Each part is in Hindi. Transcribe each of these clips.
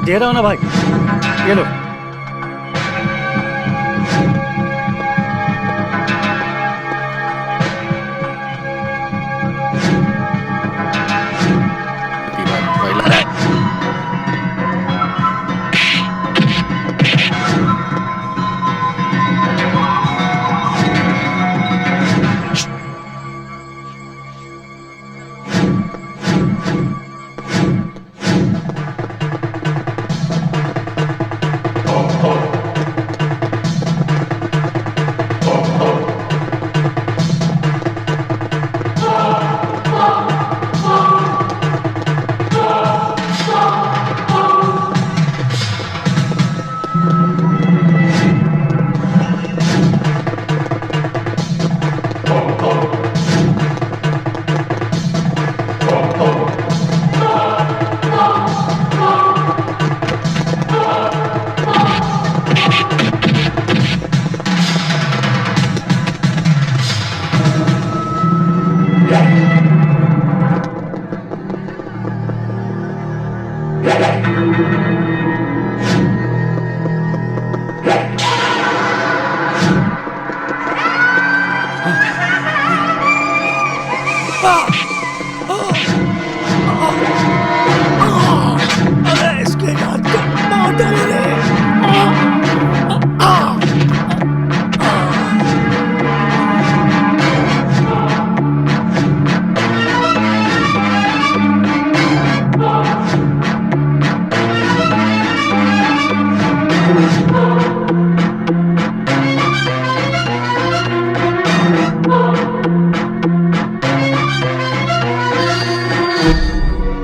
दे रहा हूं ना भाई, ये लो।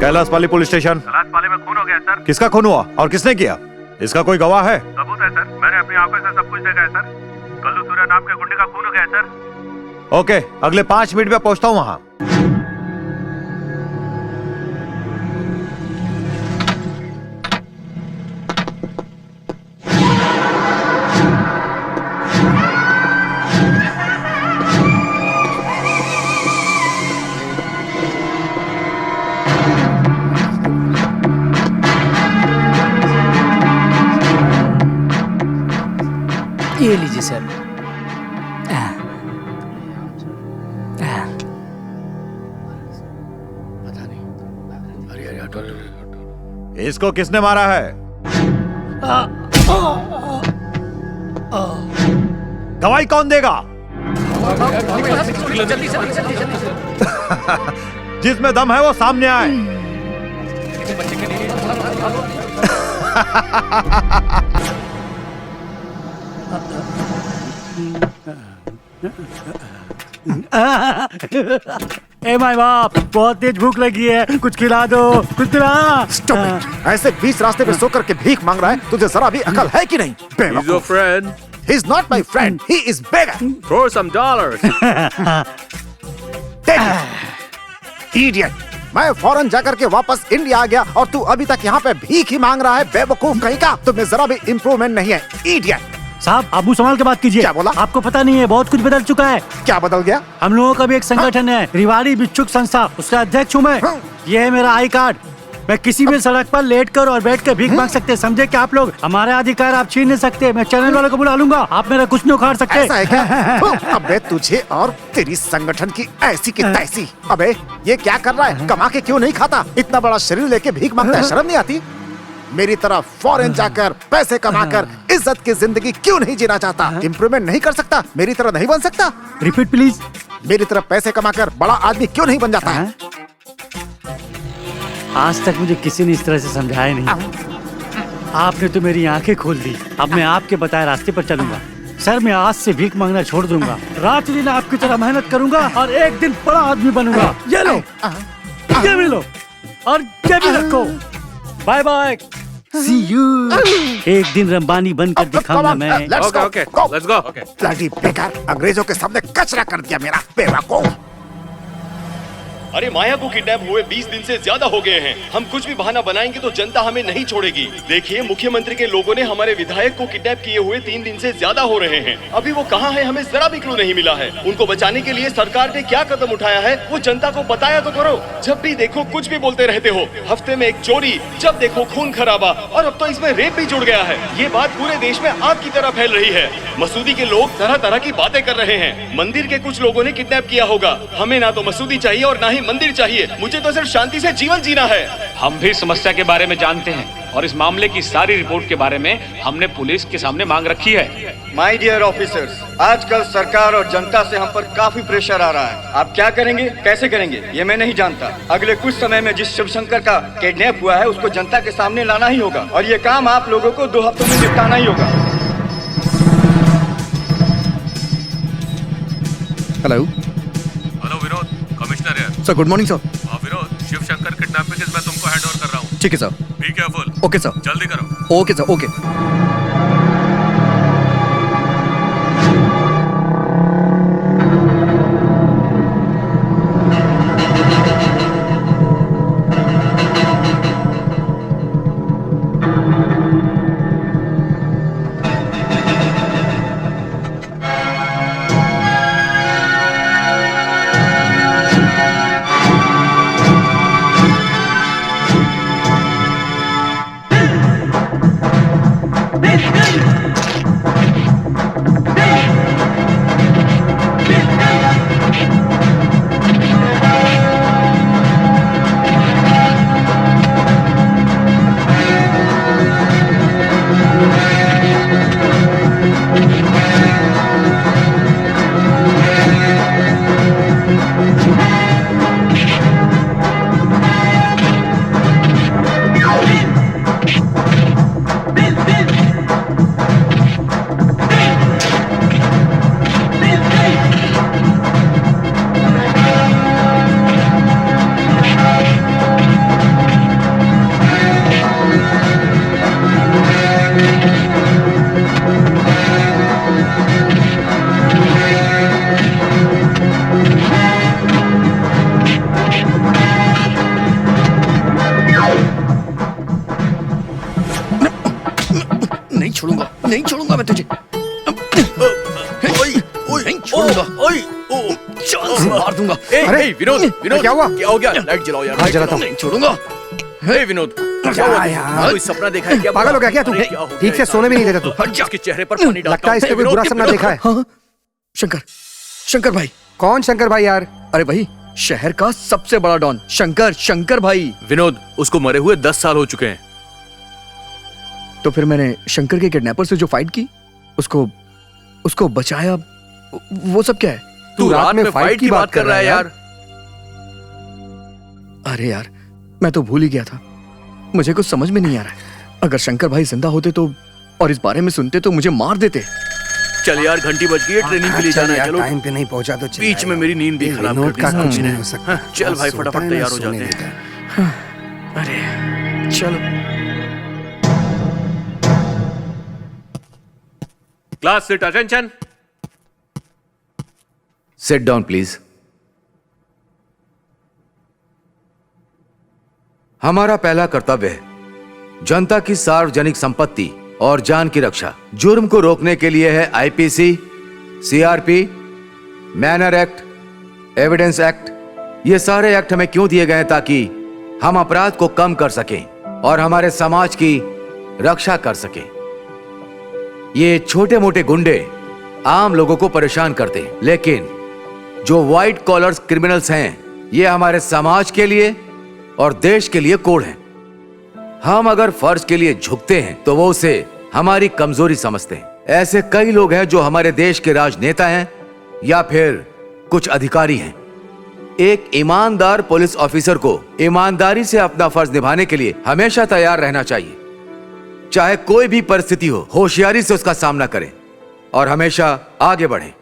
कैलाश पाली पुलिस स्टेशन। कैलाश पाली में खून हो गया सर। किसका खून हुआ और किसने किया? इसका कोई गवाह है? सबूत है सर, मैंने अपनी आंखों से सब कुछ देखा है सर। कल्लू सूर्या नाम के गुंडे का खून हो गया है सर। ओके, अगले 5 मिनट में पहुंचता हूं वहां। ये लीजिए सर। पता नहीं। अरे ऑटो। इसको किसने मारा है? दवाई कौन देगा? जिसमें दम है वो सामने आए। ए माय बाप, बहुत तेज भूख लगी है, कुछ खिला दो, कुछ खिला। Stupid! ऐसे 20 रास्ते पे सो करके भीख मांग रहा है, तुझे जरा भी अकल है कि नहीं? He's your friend. He's not my friend. He is beggar. Throw some dollars. Take it. Idiot. मैं फौरन जाकर के वापस इंडिया आ गया और तू अभी तक यहाँ पे भीख ही मांग रहा है, बेवकूफ कहीं का। तुम्हें जरा भी इम्प्रूवमेंट नहीं है, इडियट। साहब, आबू संभाल के बात कीजिए। क्या बोला? आपको पता नहीं है, बहुत कुछ बदल चुका है। क्या बदल गया? हम लोगों का भी एक संगठन है, रिवाड़ी भिक्षुक संस्था, उसका अध्यक्ष हूँ मैं। ये है मेरा आई कार्ड। मैं किसी भी सड़क पर लेट कर और बैठ कर भीख मांग सकते, समझे क्या आप लोग? हमारे अधिकार आप छीन नहीं सकते। मैं चैनल वालों को बुला लूंगा, आप मेरा कुछ नहीं उखाड़ सकते। ऐसा है क्या? अबे तुझे और तेरी संगठन की ऐसी की तैसी। अबे ये क्या कर रहा है? कमा के क्यों नहीं खाता? इतना बड़ा शरीर लेके भीख मांगता है, शर्म नहीं आती? मेरी तरह फॉरेन जाकर पैसे कमाकर इज्जत की जिंदगी क्यों नहीं जीना चाहता? इम्प्रूवमेंट नहीं कर सकता? मेरी तरह नहीं बन सकता? Repeat please. मेरी तरफ पैसे कमाकर बड़ा आदमी क्यों नहीं बन जाता है? हाँ? आज तक मुझे किसी ने इस तरह से समझाया नहीं। आपने तो मेरी आंखें खोल दी। अब मैं आपके बताए रास्ते पर चलूंगा। सर, मैं आज से भीख मांगना छोड़ दूंगा। रात दिन आपकी तरह मेहनत करूंगा और एक दिन बड़ा आदमी बनूंगा। ये लो, ये भी लो और ये भी रखो। Bye bye, see you. एक दिन रंबानी बनकर दिखाऊंगा मैं। Okay, okay. Let's go. Okay. Bloody बेकार, अंग्रेजों के सामने कचरा कर दिया मेरा बेवकूफ। अरे माया को किडनैप हुए 20 दिन से ज्यादा हो गए हैं। हम कुछ भी बहाना बनाएंगे तो जनता हमें नहीं छोड़ेगी। देखिए, मुख्यमंत्री के लोगों ने हमारे विधायक को किडनैप किए हुए 3 दिन से ज्यादा हो रहे हैं। अभी वो कहाँ है, हमें जरा भी क्लू नहीं मिला है। उनको बचाने के लिए सरकार ने क्या कदम उठाया है वो जनता को बताया तो करो। जब भी देखो कुछ भी बोलते रहते हो। हफ्ते में एक चोरी, जब देखो खून खराबा, और अब तो इसमें रेप भी जुड़ गया है। ये बात पूरे देश में आग की तरह फैल रही है। मसूदी के लोग तरह तरह की बातें कर रहे हैं। मंदिर के कुछ लोगों ने किडनैप किया होगा। हमें ना तो मसूदी चाहिए और ना ही मंदिर चाहिए। मुझे तो सिर्फ शांति से जीवन जीना है। हम भी समस्या के बारे में जानते हैं और इस मामले की सारी रिपोर्ट के बारे में हमने पुलिस के सामने मांग रखी है। माय डियर ऑफिसर्स, आजकल सरकार और जनता से हम पर काफी प्रेशर आ रहा है। आप क्या करेंगे, कैसे करेंगे, ये मैं नहीं जानता। अगले कुछ समय में जिस शिवशंकर का किडनैप हुआ है उसको जनता के सामने लाना ही होगा और ये काम आप लोगों को 2 हफ्तों में निपटाना ही होगा। हेलो हेलो विनोद, कमिश्नर यार। Sir, good morning sir. Vinod, Shivshankar kidnapping case मैं तुमको हैंड ओवर कर रहा हूँ। ठीक है sir. Be careful. Okay sir. जल्दी करो। Okay sir, okay. नहीं छोड़ूंगा मैं तुझे। नहीं छोड़ूंगा। जान से मार दूंगा। अरे विनोद, विनोद क्या हुआ? क्या हो गया? लाइट जलाओ यार। हाँ, जलाता हूं। नहीं छोड़ूंगा। हे विनोद, क्या हुआ? कोई सपना देखा है क्या? पागल हो गया क्या तू? ठीक से सोने भी नहीं देता तू। हट जा। इसके चेहरे पर पानी डालता लगता है इसने कोई बुरा सपना देखा है। हाँ, शंकर, शंकर भाई। कौन शंकर भाई यार? अरे भाई, शहर का सबसे बड़ा डॉन शंकर, शंकर भाई। विनोद, उसको मरे हुए 10 साल हो चुके हैं। तो फिर मैंने शंकर के किडनैपर से जो फाइट की, उसको बचाया। वो सब क्या है? तू रात में फाइट की बात कर रहा है यार। अरे यार, मैं तो भूल ही गया था। मुझे कुछ समझ में नहीं आ रहा है। अगर शंकर भाई जिंदा होते तो और इस बारे में सुनते तो मुझे मार देते। चल यार, घंटी बज गई है, ट्रेनिंग के लिए जाना है। चलो, टाइम पे नहीं पहुंचा तो बीच में मेरी नींद भी खराब कर दी का कुछ इसने। नहीं हो सकता। चल भाई, फटाफट तैयार हो जाते हैं। अरे चलो। Class, sit, attention. Sit down please. हमारा पहला कर्तव्य है जनता की सार्वजनिक संपत्ति और जान की रक्षा। जुर्म को रोकने के लिए है IPC, CRP, manner act, evidence act. ये सारे एक्ट हमें क्यों दिए गए हैं? ताकि हम अपराध को कम कर सकें और हमारे समाज की रक्षा कर सकें। ये छोटे मोटे गुंडे आम लोगों को परेशान करते हैं, लेकिन जो व्हाइट कॉलर्स क्रिमिनल्स हैं, ये हमारे समाज के लिए और देश के लिए कोड हैं। हम अगर फर्ज के लिए झुकते हैं तो वो उसे हमारी कमजोरी समझते हैं। ऐसे कई लोग हैं जो हमारे देश के राजनेता हैं या फिर कुछ अधिकारी हैं। एक ईमानदार पुलिस ऑफिसर को ईमानदारी से अपना फर्ज निभाने के लिए हमेशा तैयार रहना चाहिए। चाहे कोई भी परिस्थिति हो, होशियारी से उसका सामना करें और हमेशा आगे बढ़ें।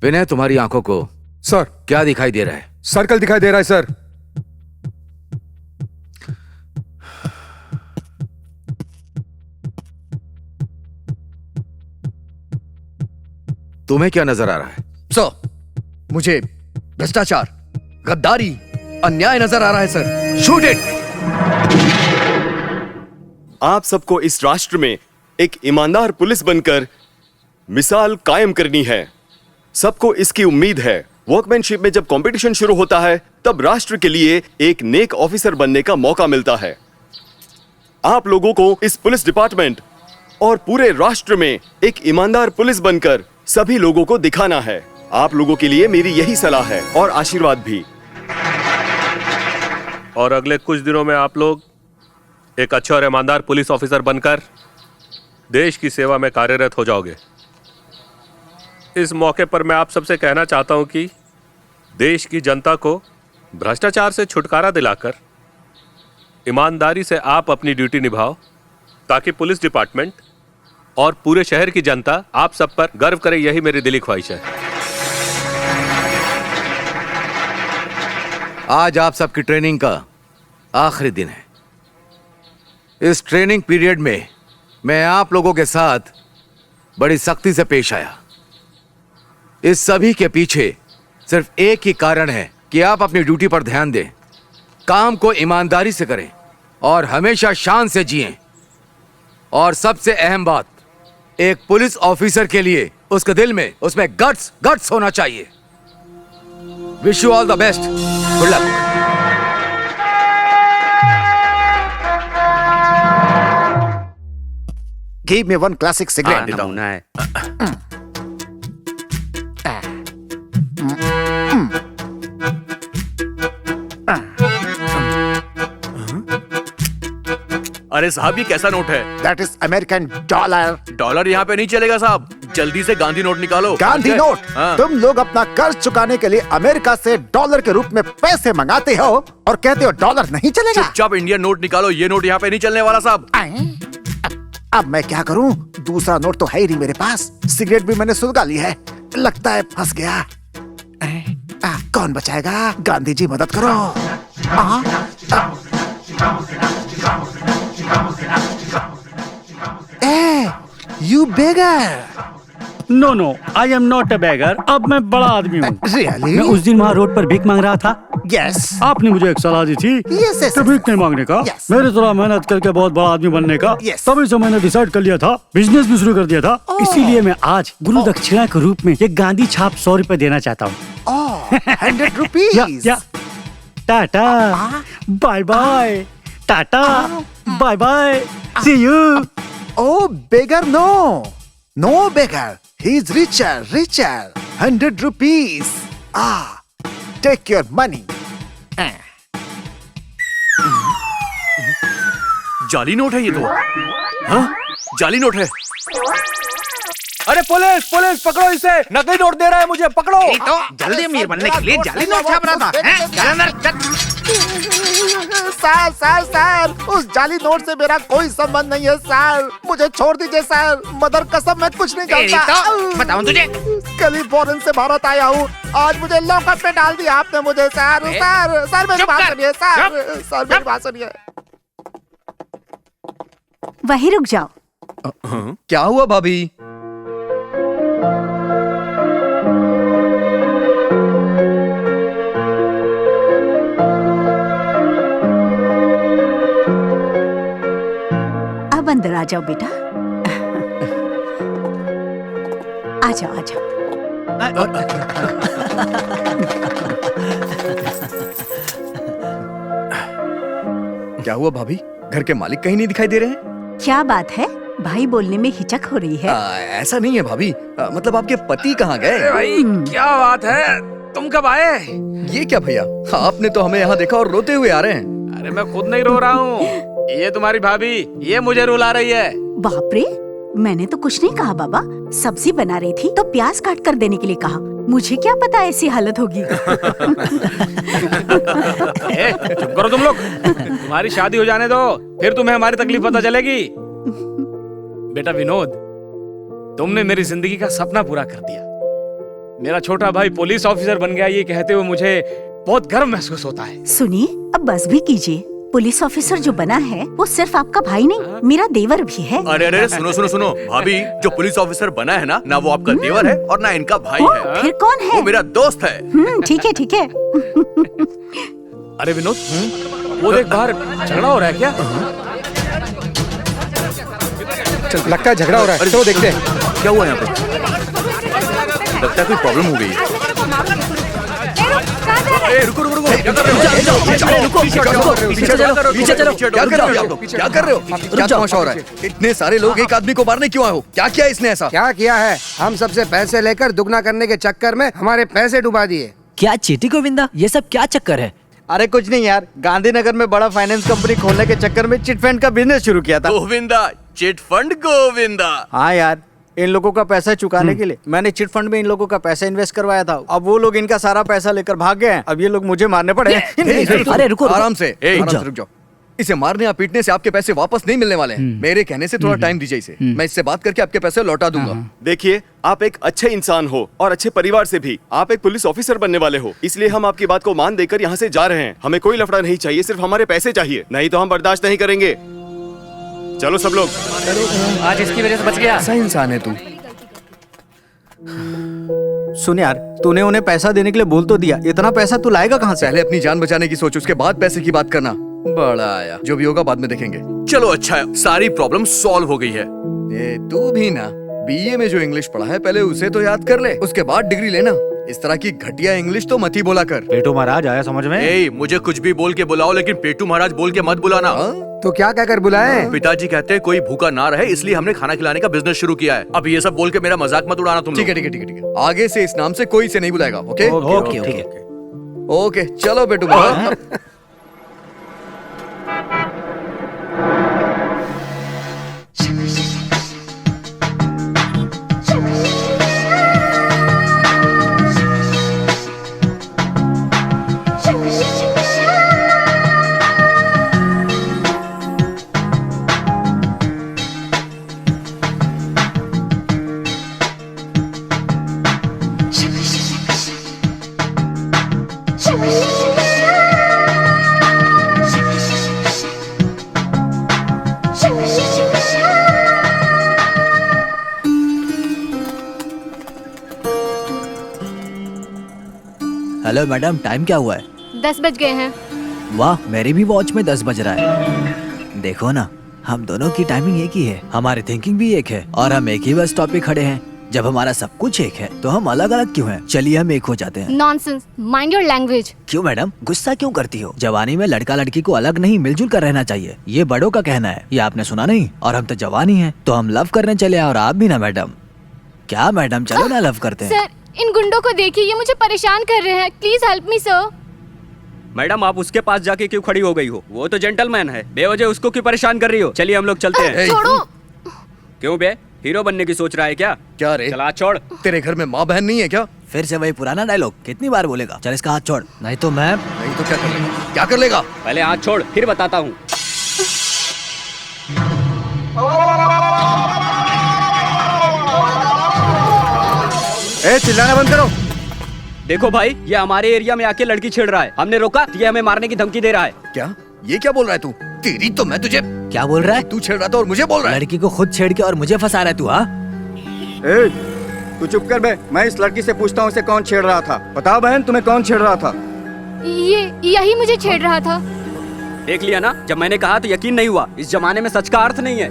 विनय, तुम्हारी आंखों को सर क्या दिखाई दे रहा है? सर्कल दिखाई दे रहा है सर। तुम्हें क्या नजर आ रहा है? सर, मुझे भ्रष्टाचार, गद्दारी, अन्याय नजर आ रहा है सर। Shoot it! आप सबको इस राष्ट्र में एक ईमानदार पुलिस बनकर मिसाल कायम करनी है। सबको इसकी उम्मीद है। वर्कमैनशिप में जब कंपटीशन शुरू होता है तब राष्ट्र के लिए एक नेक ऑफिसर बनने का मौका मिलता है। आप लोगों को इस पुलिस डिपार्टमेंट और पूरे राष्ट्र में एक ईमानदार पुलिस बनकर सभी लोगों को दिखाना है। आप लोगों के लिए मेरी यही सलाह है और आशीर्वाद भी। और अगले कुछ दिनों में आप लोग एक अच्छे और ईमानदार पुलिस ऑफिसर बनकर देश की सेवा में कार्यरत हो जाओगे। इस मौके पर मैं आप सबसे कहना चाहता हूं कि देश की जनता को भ्रष्टाचार से छुटकारा दिलाकर ईमानदारी से आप अपनी ड्यूटी निभाओ, ताकि पुलिस डिपार्टमेंट और पूरे शहर की जनता आप सब पर गर्व करे। यही मेरी दिली ख्वाहिश है। आज आप सबकी ट्रेनिंग का आखिरी दिन है। इस ट्रेनिंग पीरियड में मैं आप लोगों के साथ बड़ी सख्ती से पेश आया। इस सभी के पीछे सिर्फ एक ही कारण है कि आप अपनी ड्यूटी पर ध्यान दें, काम को ईमानदारी से करें और हमेशा शान से जिएं। और सबसे अहम बात, एक पुलिस ऑफिसर के लिए उसके दिल में, उसमें गट्स होना चाहिए। Wish you all the best. Good luck. Give me one classic cigarette. नमूना है। अरे साहब, ये कैसा नोट है? That is American dollar. Dollar यहाँ पे नहीं चलेगा साहब। जल्दी से गांधी नोट निकालो। गांधी नोट? हाँ। तुम लोग अपना कर्ज चुकाने के लिए अमेरिका से डॉलर के रूप में पैसे मंगाते हो और कहते हो डॉलर नहीं चलेगा। चुपचाप इंडियन नोट निकालो। ये नोट यहाँ पे नहीं चलने वाला साहब। अब मैं क्या करूं? दूसरा नोट तो है ही नहीं मेरे पास। सिगरेट भी मैंने सुलगा ली है। लगता है फंस गया। कौन बचाएगा? गांधी जी मदद करो। You beggar! No no, I am not a beggar. अब मैं बड़ा आदमी हूँ। Really? मैं उस दिन वहाँ रोड पर भीख मांग रहा था। Yes. आपने मुझे एक सलाह दी थी Yes. कि भीख नहीं मांगने का, Yes. मेरी तरह मेहनत करके बहुत बड़ा आदमी बनने का। Yes. तभी से मैंने डिसाइड कर लिया था, बिजनेस भी शुरू कर दिया था। इसीलिए मैं आज गुरु दक्षिणा के रूप में एक गांधी छाप 100 रुपए देना चाहता हूँ। 100 rupees. या tata, bye bye, tata, bye bye, see you. Oh, beggar, no. No beggar. He's richer. 100 rupees. Take your money. जाली नोट है ये तो। हाँ? जाली नोट है। अरे पुलिस पुलिस पकड़ो इसे, नकली नोट दे रहा है मुझे, पकड़ो। तो जल्दी अमीर बनने के लिए जाली नोट छाप रहा था, हैं? चल अंदर, चल। सर सर सर, उस जाली नोट से मेरा कोई संबंध नहीं है सर, मुझे छोड़ दीजिए सर, मदर कसम मैं कुछ नहीं जानता। तो बताऊं तुझे? कल ही फॉरेन से भारत आया हूँ, आज मुझे लॉकअप में डाल दिया आपने मुझे सर। सर सर मेरी बात सुनिए सर, सर मेरी बात सुनिए। वहीं रुक जाओ। क्या हुआ भाभी? अब अंदर आ जाओ बेटा, आ जाओ आ जाओ। क्या हुआ भाभी? घर के मालिक कहीं नहीं दिखाई दे रहे हैं? क्या बात है, भाई बोलने में हिचक हो रही है? ऐसा नहीं है भाभी, मतलब आपके पति कहाँ गए? भाई क्या बात है, तुम कब आए? ये क्या भैया, आपने तो हमें यहाँ देखा और रोते हुए आ रहे हैं। अरे मैं खुद नहीं रो रहा हूँ, ये तुम्हारी भाभी, ये मुझे रुला रही है। बाप रे, मैंने तो कुछ नहीं कहा बाबा, सब्जी बना रही थी तो प्याज काट कर देने के लिए कहा, मुझे क्या पता ऐसी हालत होगी। चुप करो तुम लोग, तुम्हारी शादी हो जाने दो, फिर तुम्हें हमारी तकलीफ पता चलेगी। बेटा विनोद, तुमने मेरी जिंदगी का सपना पूरा कर दिया। मेरा छोटा भाई पुलिस ऑफिसर बन गया, ये कहते हुए मुझे बहुत गर्व महसूस होता है। सुनिए, अब बस भी कीजिए, पुलिस ऑफिसर जो बना है वो सिर्फ आपका भाई नहीं, मेरा देवर भी है। अरे अरे सुनो सुनो सुनो, भाभी जो पुलिस ऑफिसर बना है ना वो आपका देवर है और ना इनका भाई है। फिर कौन है? वो मेरा दोस्त है। ठीक है ठीक है। अरे विनोद, वो देख बाहर झगड़ा हो रहा है क्या? लगता है झगड़ा हो रहा है, चलो देखते हैं क्या हुआ यहाँ पे। लगता है कोई प्रॉब्लम हो गई है। रुको रुको रुको, क्या कर रहे हो? पीछे चलो, क्या कर रहे हो आप लोग? क्या कर रहे हो? क्या तमाशा हो रहा है? इतने सारे लोग एक आदमी को मारने क्यों आए हो? क्या किया इसने ऐसा? क्या किया है? हम सबसे पैसे लेकर दुगना करने के चक्कर में हमारे पैसे डुबा दिए। क्या चीटी गोविंदा, ये सब क्या चक्कर है? अरे कुछ नहीं यार, गांधीनगर में बड़ा फाइनेंस कंपनी खोलने के चक्कर में चिट फंड का बिजनेस शुरू किया था। Govinda, chit fund Govinda. हाँ यार, इन लोगों का पैसा चुकाने के लिए मैंने चिट फंड में इन लोगों का पैसा इन्वेस्ट करवाया था। अब वो लोग इनका सारा पैसा लेकर भाग गए हैं। अब ये लोग मुझे मारने पड़े। अरे रुको, आराम से रुक जाओ। इसे मारने या पीटने से आपके पैसे वापस नहीं मिलने वाले हैं। मेरे कहने से थोड़ा टाइम दीजिए इसे, मैं इससे बात करके आपके पैसे लौटा दूंगा। देखिए, आप एक अच्छे इंसान हो और अच्छे परिवार से भी। आप एक पुलिस ऑफिसर बनने वाले हो, इसलिए हम आपकी बात को मान देकर यहाँ से जा रहे हैं। हमें कोई लफड़ा नहीं चाहिए, सिर्फ हमारे पैसे चाहिए, नहीं तो हम बर्दाश्त नहीं करेंगे। चलो सब लोग। आज इसकी वजह से बच गया। ऐसा इंसान है तू। सुन यार, तूने उन्हें पैसा देने के लिए बोल तो दिया, इतना पैसा तू लाएगा कहाँ से? पहले अपनी जान बचाने की सोच, उसके बाद पैसे की बात करना। बड़ा आया, जो भी होगा बाद में देखेंगे। चलो अच्छा है, सारी प्रॉब्लम सॉल्व हो गई है। तू भी ना बीए में जो इंग्लिश पढ़ा है पहले उसे तो याद कर ले, उसके बाद डिग्री लेना। इस तरह की घटिया इंग्लिश तो मत ही बोला कर। पेटू महाराज आया समझ में? मुझे कुछ भी बोल के बुलाओ, लेकिन पेटू महाराज बोल के मत बुलाना। तो क्या कहकर बुलाए? पिताजी कहते हैं कोई भूखा ना रहे, इसलिए हमने खाना खिलाने का बिजनेस शुरू किया है। अब ये सब बोल के मेरा मजाक मत उड़ाना तुम लोग। ठीक है ठीक है, आगे से इस नाम से कोई से नहीं बुलाएगा। ओके ओके ओके ओके, चलो बेटू। हेलो मैडम, टाइम क्या हुआ है? 10 बज गए हैं। वाह, मेरी भी वॉच में 10 बज रहा है। देखो ना, हम दोनों की टाइमिंग एक ही है, हमारी थिंकिंग भी एक है और हम एक ही बस स्टॉप पे खड़े हैं। जब हमारा सब कुछ एक है तो हम अलग अलग क्यों हैं? चलिए हम एक हो जाते हैं। Nonsense, mind your language. क्यों मैडम, गुस्सा क्यों करती हो? जवानी में लड़का लड़की को अलग नहीं, मिलजुल कर रहना चाहिए, ये बड़ों का कहना है, ये आपने सुना नहीं? और हम तो जवान ही हैं, तो हम लव करने चले और आप भी ना मैडम। क्या मैडम, चलो ना लव करते हैं। सर, इन गुंडों को देखिए, ये मुझे परेशान कर रहे हैं। Please help me sir. Madam, आप उसके पास जाके क्यों खड़ी हो गई हो? वो तो जेंटलमैन है, बेवजह उसको क्यों परेशान कर रही हो? चलिए हम लोग चलते हैं। छोड़ो। क्यों बे, हीरो बनने की सोच रहा है क्या? क्या रे? चला छोड़। तेरे घर में माँ बहन नहीं है क्या? फिर से वही पुराना डायलॉग, कितनी बार बोलेगा? चल इसका हाथ छोड़, नहीं तो मैं। नहीं तो क्या कर लेगा? क्या कर लेगा? पहले हाथ छोड़, फिर बताता हूँ। चिल्लाना बंद करो। देखो भाई, ये हमारे एरिया में आके लड़की छेड़ रहा है। हमने रोका तो ये हमें मारने की धमकी दे रहा है। क्या? ये क्या बोल रहा है तू? तेरी तो मैं तुझे। क्या बोल रहा है? तू छेड़ रहा था और मुझे बोल रहा है? लड़की को खुद छेड़ के और मुझे फंसा रहा है तू? हाँ, तू चुप कर बे। मैं इस लड़की से पूछता हूँ इसे कौन छेड़ रहा था। बताओ बहन, तुम्हें कौन छेड़ रहा था? यही मुझे छेड़ रहा था। देख लिया ना, जब मैंने कहा तो यकीन नहीं हुआ। इस जमाने में सच का अर्थ नहीं है।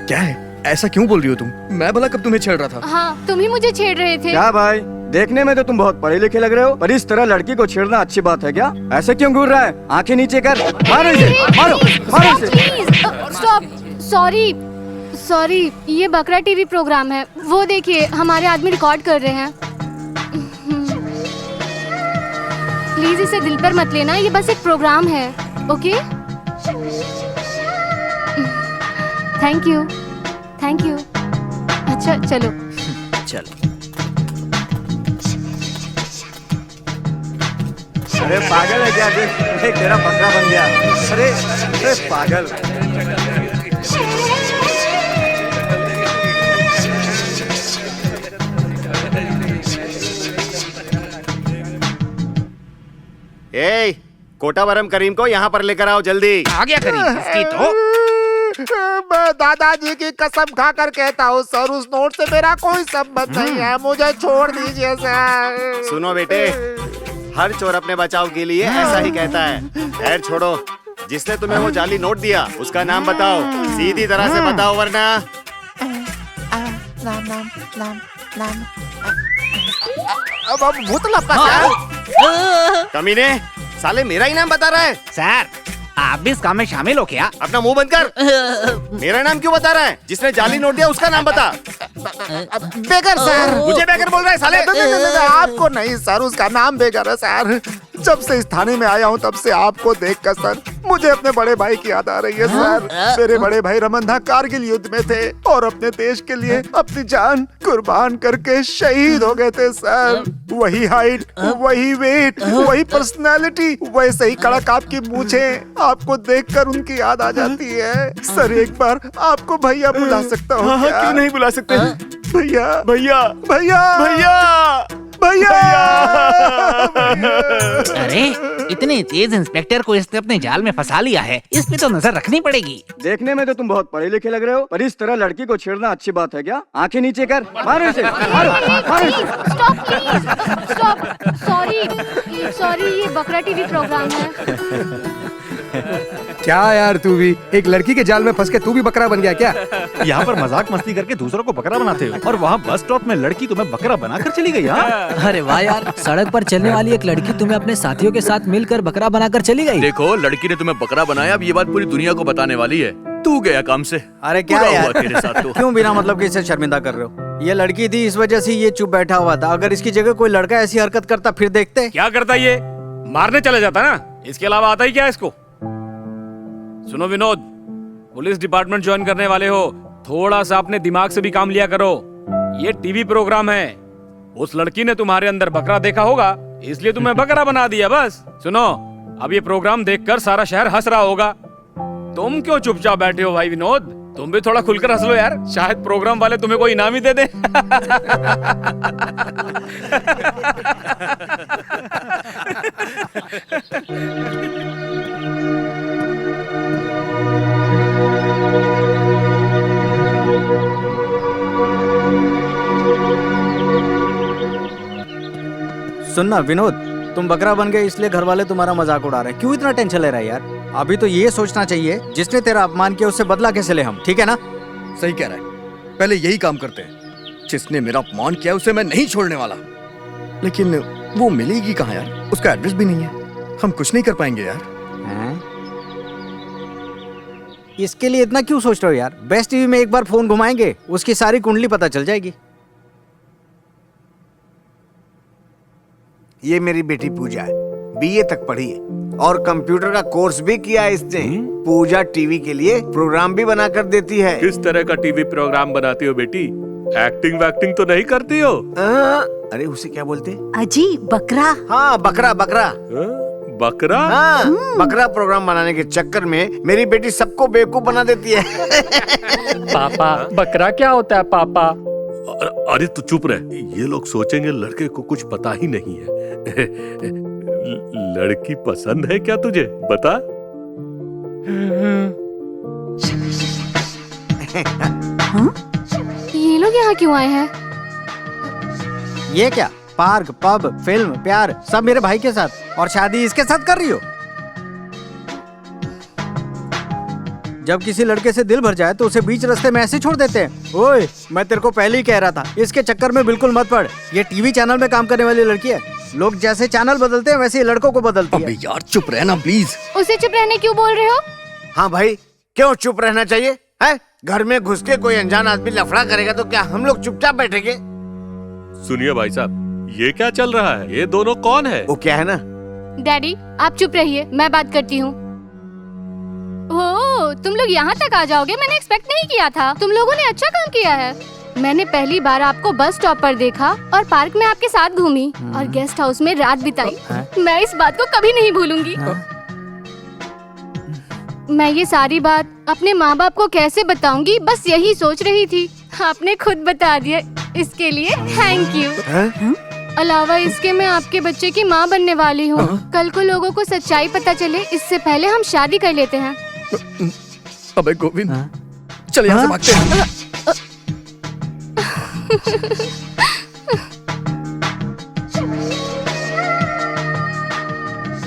क्या है? ऐसा क्यों बोल रही हो तुम? मैं भला कब तुम्हें छेड़ रहा था? हाँ, तुम ही मुझे छेड़ रहे थे। क्या भाई, देखने में तो तुम बहुत पढ़े लिखे लग रहे हो, पर इस तरह लड़की को छेड़ना अच्छी बात है क्या? ऐसे क्यों घूर रहा है? आंखें नीचे कर, मारो इसे, मारो, मारो इसे। स्टॉप। सॉरी, ये बकरा टीवी प्रोग्राम है। वो देखिए, हमारे आदमी रिकॉर्ड कर रहे हैं। प्लीज इसे दिल पर मत लेना, ये बस एक प्रोग्राम है। ओके? Thank you. अच्छा चलो। चल। अरे पागल है क्या? देख, तेरा बकरा बन गया। अरे पागल। कोटावरम करीम को यहाँ पर लेकर आओ जल्दी। आ गया करीम। इसकी तो मैं दादाजी की कसम खाकर कहता हूँ सर, उस नोट से मेरा कोई संबंध नहीं है। मुझे छोड़ दीजिए सर। सुनो बेटे, हर चोर अपने बचाव के लिए ऐसा ही कहता है। खैर छोड़ो, जिसने तुम्हें वो जाली नोट दिया उसका नाम बताओ, सीधी तरह से बताओ, वरना नाम अब भूत लपका। कमीने, साले मेरा ही नाम बता रहा है। सर, आप भी इस काम में शामिल हो क्या? अपना मुंह बंद कर। मेरा नाम क्यों बता रहा है? जिसने जाली नोट दिया उसका नाम बता। बेगर सर। मुझे बेगर बोल रहा है साले? आपको नहीं सर, उसका नाम बेगर है सर। जब से इस थाने में आया हूँ तब से आपको देखकर सर मुझे अपने बड़े भाई की याद आ रही है सर। मेरे बड़े भाई रमनदा कारगिल युद्ध में थे और अपने देश के लिए अपनी जान कुर्बान करके शहीद हो गए थे सर। वही हाइट, वही वेट, वही पर्सनालिटी, वैसे ही कड़क आपकी मूंछें, आपको देखकर उनकी याद आ जाती है सर। एक बार आपको भैया बुला सकता हूँ क्या? क्यों नहीं बुला सकते? भैया भैया भैया भैया भैया। अरे, इतने तेज इंस्पेक्टर को इसने अपने जाल में फंसा लिया है, इस पे तो नजर रखनी पड़ेगी। देखने में तो तुम बहुत पढ़े लिखे लग रहे हो, पर इस तरह लड़की को छेड़ना अच्छी बात है क्या? आंखें नीचे कर, मारो इसे, मारो, मारो इसे। स्टॉप। सॉरी, ये बकरा टीवी प्रोग्राम है। क्या यार, तू भी एक लड़की के जाल में फंस के तू भी बकरा बन गया क्या? यहाँ पर मजाक मस्ती करके दूसरों को बकरा बनाते हो और वहाँ बस स्टॉप में लड़की तुम्हें बकरा बनाकर चली गई। अरे वाह यार, सड़क पर चलने वाली एक लड़की तुम्हें अपने साथियों के साथ मिलकर बकरा बनाकर चली गई। देखो, लड़की ने तुम्हें बकरा बनाया, अब ये बात पूरी दुनिया को बताने वाली है। तू गया काम से। अरे क्या बुरा यार, हुआ तेरे साथ तो। क्यों बिना मतलब के इसे शर्मिंदा कर रहे हो? ये लड़की थी, इस वजह से ये चुप बैठा हुआ था। अगर इसकी जगह कोई लड़का ऐसी हरकत करता फिर देखते। क्या करता ये? मारने चले जाता ना, इसके अलावा आता ही क्या इसको? सुनो विनोद, पुलिस डिपार्टमेंट ज्वाइन करने वाले हो, थोड़ा सा अपने दिमाग से भी काम लिया करो। ये टीवी प्रोग्राम है। उस लड़की ने तुम्हारे अंदर बकरा देखा होगा, इसलिए तुम्हें बकरा बना दिया बस। सुनो, अब ये प्रोग्राम देखकर सारा शहर हंस रहा होगा। तुम क्यों चुपचाप बैठे हो भाई विनोद? तुम भी थोड़ा खुलकर हंस लो यार, शायद प्रोग्राम वाले तुम्हें कोई इनाम ही दे दे। सुनना विनोद, तुम बकरा बन गए इसलिए घर वाले तुम्हारा मजाक उड़ा रहे हैं। क्यों इतना टेंशन ले रहा है यार? अभी तो ये सोचना चाहिए जिसने तेरा अपमान किया उससे बदला कैसे ले हम, ठीक है ना? सही कह रहा है, पहले यही काम करते हैं। जिसने मेरा अपमान किया उसे मैं नहीं छोड़ने वाला। लेकिन वो मिलेगी कहाँ यार? उसका एड्रेस भी नहीं है, हम कुछ नहीं कर पाएंगे यार। इसके लिए इतना क्यों सोच रहे हो यार? बेस्ट टीवी में एक बार फोन घुमाएंगे, उसकी सारी कुंडली पता चल जाएगी। ये मेरी बेटी पूजा है, बीए तक पढ़ी है और कंप्यूटर का कोर्स भी किया है इसने। पूजा टीवी के लिए प्रोग्राम भी बना कर देती है। किस तरह का टीवी प्रोग्राम बनाती हो बेटी? एक्टिंग वैक्टिंग तो नहीं करती हो? अरे उसे क्या बोलते? अजी बकरा। हाँ बकरा बकरा। बकरा? हाँ बकरा प्रोग्राम बनाने के चक्कर में मेरी बेटी सबको बेवकूफ बना देती है। पापा बकरा क्या होता है पापा? अरे तू चुप रह, ये लोग सोचेंगे लड़के को कुछ पता ही नहीं है। लड़की पसंद है क्या तुझे? बता। ये लोग यहाँ क्यों आए हैं? ये क्या पार्क पब फिल्म प्यार सब मेरे भाई के साथ, और शादी इसके साथ कर रही हो? जब किसी लड़के से दिल भर जाए तो उसे बीच रास्ते में ऐसे छोड़ देते हैं। ओए मैं तेरे को पहले ही कह रहा था, इसके चक्कर में बिल्कुल मत पड़। ये टीवी चैनल में काम करने वाली लड़की है। लोग जैसे चैनल बदलते हैं वैसे ही लड़कों को बदलती है। अबे यार चुप रहना प्लीज। उसे चुप रहने क्यों बोल रहे हो? हाँ भाई क्यों चुप रहना चाहिए है? घर में घुस के कोई अनजान आदमी लफड़ा करेगा तो क्या हम लोग चुपचाप बैठेंगे? सुनिए भाई साहब, ये क्या चल रहा है? ये दोनों कौन है? वो क्या है ना डैडी आप चुप रहिए, मैं बात करती हूँ। ओह तुम लोग यहाँ तक आ जाओगे, मैंने एक्सपेक्ट नहीं किया था। तुम लोगों ने अच्छा काम किया है। मैंने पहली बार आपको बस स्टॉप पर देखा और पार्क में आपके साथ घूमी और गेस्ट हाउस में रात बिताई। मैं इस बात को कभी नहीं भूलूंगी। मैं ये सारी बात अपने माँ बाप को कैसे बताऊंगी, बस यही सोच रही थी। आपने खुद बता दिया, इसके लिए थैंक यू। अलावा इसके मैं आपके बच्चे की माँ बनने वाली हूँ। कल को लोगों को सच्चाई पता चले, इससे पहले हम शादी कर लेते हैं। अबे गोविंद चल यहाँ से भागते हैं।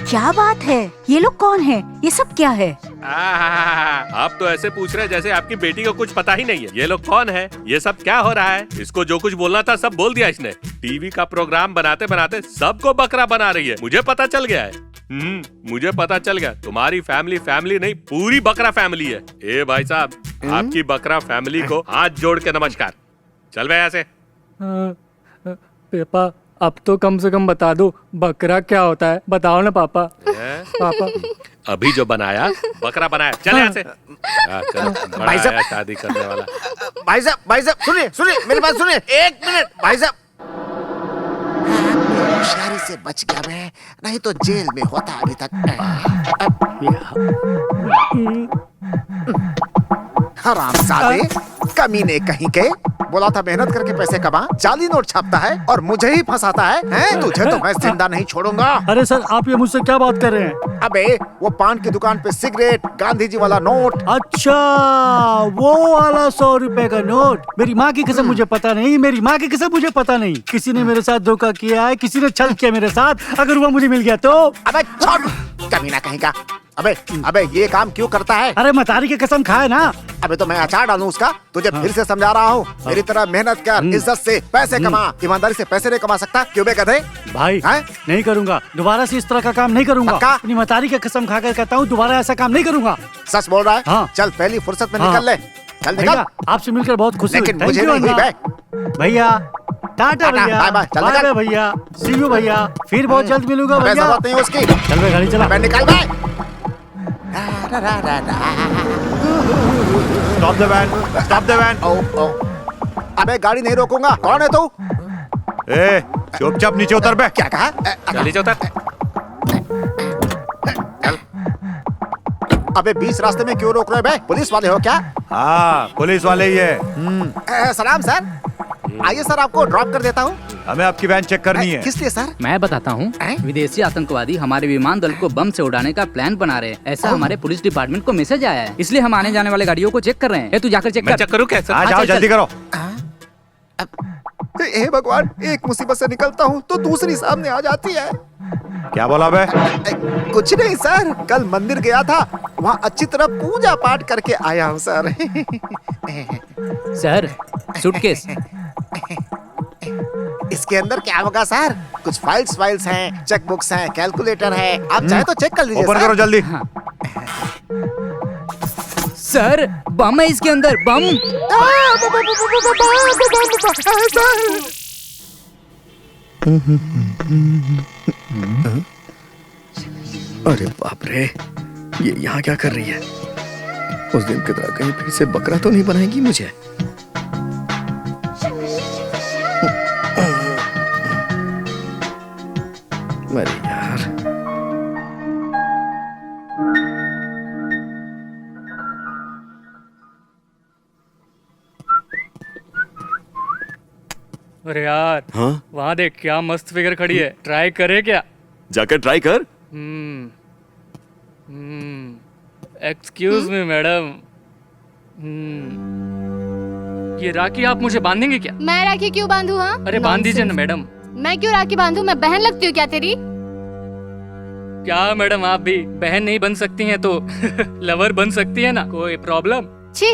क्या बात है? ये लोग कौन है? ये सब क्या है? आप तो ऐसे पूछ रहे हैं जैसे आपकी बेटी को कुछ पता ही नहीं है। ये लोग कौन है? ये सब क्या हो रहा है? इसको जो कुछ बोलना था सब बोल दिया इसने। टीवी का प्रोग्राम बनाते बनाते सबको बकरा बना रही है। मुझे पता चल गया है। मुझे पता चल गया तुम्हारी फैमिली नहीं, पूरी बकरा फैमिली है। ए भाई साहब, आपकी बकरा फैमिली को हाथ जोड़ के नमस्कार। चल बे यहाँ से। पापा अब तो कम से कम बता दो बकरा क्या होता है, बताओ ना पापा। पापा अभी जो बनाया बकरा बनाया, चल यहाँ से। भाई साहब शादी करने वाला। भाई साहब सुनिए मेरी बात सुनिए, एक मिनट। भाई साहब होशियारी से बच गया मैं, नहीं तो जेल में होता अभी तक। हरामजादे, कमीने कहीं के। बोला था मेहनत करके पैसे कमा, जाली नोट छापता है और मुझे ही फंसाता है? तुझे तो मैं जिंदा नहीं छोड़ूंगा। अरे सर आप ये मुझसे क्या बात कर रहे हैं? अबे वो पान की दुकान पे सिगरेट, गांधी जी वाला नोट। अच्छा वो वाला 100 रुपए का नोट। मेरी माँ की कसम मुझे पता नहीं, मेरी माँ की कसम मुझे पता नहीं। किसी ने मेरे साथ धोखा किया है, किसी ने छल किया मेरे साथ। अगर वो मुझे मिल गया तो। अबे छोड़, कमीना कहीं का। अबे ये काम क्यों करता है? अरे मतारी की कसम खाए ना। अबे तो मैं अचार डालूं उसका? तुझे फिर से समझा रहा हूँ, मेरी तरह मेहनत कर, इज्जत से पैसे कमा। ईमानदारी से पैसे नहीं कमा सकता? क्यों बे गधे? भाई नहीं करूँगा दोबारा से, इस तरह का काम नहीं करूँगा। अपनी मतारी की कसम खाकर कहता हूँ दोबारा ऐसा काम नहीं करूँगा। सच बोल रहा है? हाँ। चल पहली फुर्सत में निकल ले। चल निकल। आपसे मिलकर बहुत खुशी हुई। लेकिन मुझे नहीं हुई बे। भैया टाटा भैया, बाय चल बाय निकल भैया, सी यू भैया, फिर बहुत जल्द मिलूंगा भैया। जरूरत नहीं उसकी। चल बे गाड़ी चला। निकल बे। Stop the van, stop the van. अबे गाड़ी नहीं रोकूंगा। कौन है तू? चुपचाप नीचे उतर बे। क्या कहा? नीचे उतर। अबे बीच रास्ते में क्यों रोक रहे बे? पुलिस वाले हो क्या? हाँ पुलिस वाले ही है। सलाम सर, आइए सर आपको ड्रॉप कर देता हूँ। हमें आपकी वैन चेक करनी है। किस लिए सर? मैं बताता हूँ। विदेशी आतंकवादी हमारे विमान दल को बम से उड़ाने का प्लान बना रहे हैं, ऐसा हमारे पुलिस डिपार्टमेंट को मैसेज आया है। इसलिए हम आने जाने वाले गाड़ियों को चेक कर रहे हैं। तू जाकर चेक कर। चेक करूँ कैसे? हाँ जाओ जल्दी करो। हे भगवान, एक मुसीबत से निकलता हूँ तो दूसरी सामने आ जाती है। क्या बोला बे? कुछ नहीं सर, कल मंदिर गया था, वहाँ अच्छी तरह पूजा पाठ करके आया हूँ सर। Sir suitcase. इसके अंदर क्या होगा सर? कुछ फाइल्स हैं, चेक बुक्स हैं, कैलकुलेटर है। आप चाहे तो चेक कर लीजिए। ओपन करो जल्दी। सर बम है इसके अंदर, बम। अरे बाप रे, ये यहाँ क्या कर रही है? उस दिन की तरह कहीं फिर से बकरा तो नहीं बनाएगी मुझे? अरे यार, अरे यार, हाँ? वहाँ देख क्या मस्त फिगर खड़ी है, ट्राई करे क्या? जाकर ट्राई कर। एक्सक्यूज मी मैडम, ये राखी आप मुझे बांधेंगे क्या? मैं राखी क्यों बांधू? हाँ, अरे बांध दीजिए ना मैडम। मैं क्यों राखी बांधू? मैं बहन लगती हूँ क्या तेरी? क्या मैडम, आप भी बहन नहीं बन सकती हैं तो लवर बन सकती है ना, कोई प्रॉब्लम? छी,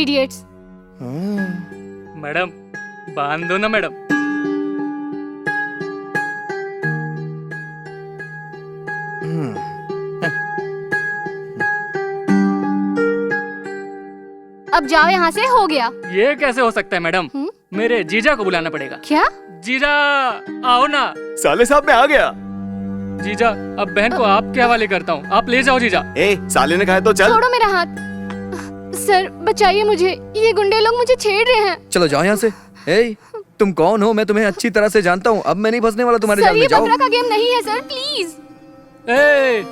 इडियट्स। मैडम बांध दो ना मैडम। अब जाओ यहाँ से, हो गया। ये कैसे हो सकता है मैडम? मेरे जीजा को बुलाना पड़ेगा। क्या? जीजा आओ ना। साले साहब मैं आ गया। जीजा अब बहन को आपके हवाले करता हूँ, आप ले जाओ जीजा। ए, साले ने कहा तो चल। छोड़ो मेरा हाथ। सर बचाइए मुझे, ये गुंडे लोग मुझे छेड़ रहे हैं। चलो जाओ यहाँ से। ए, तुम कौन हो? मैं तुम्हें अच्छी तरह से जानता हूँ। अब मैं नहीं फंसने वाला तुम्हारे जाल में। जाओ। बकरा का गेम नहीं है सर, प्लीज। ए,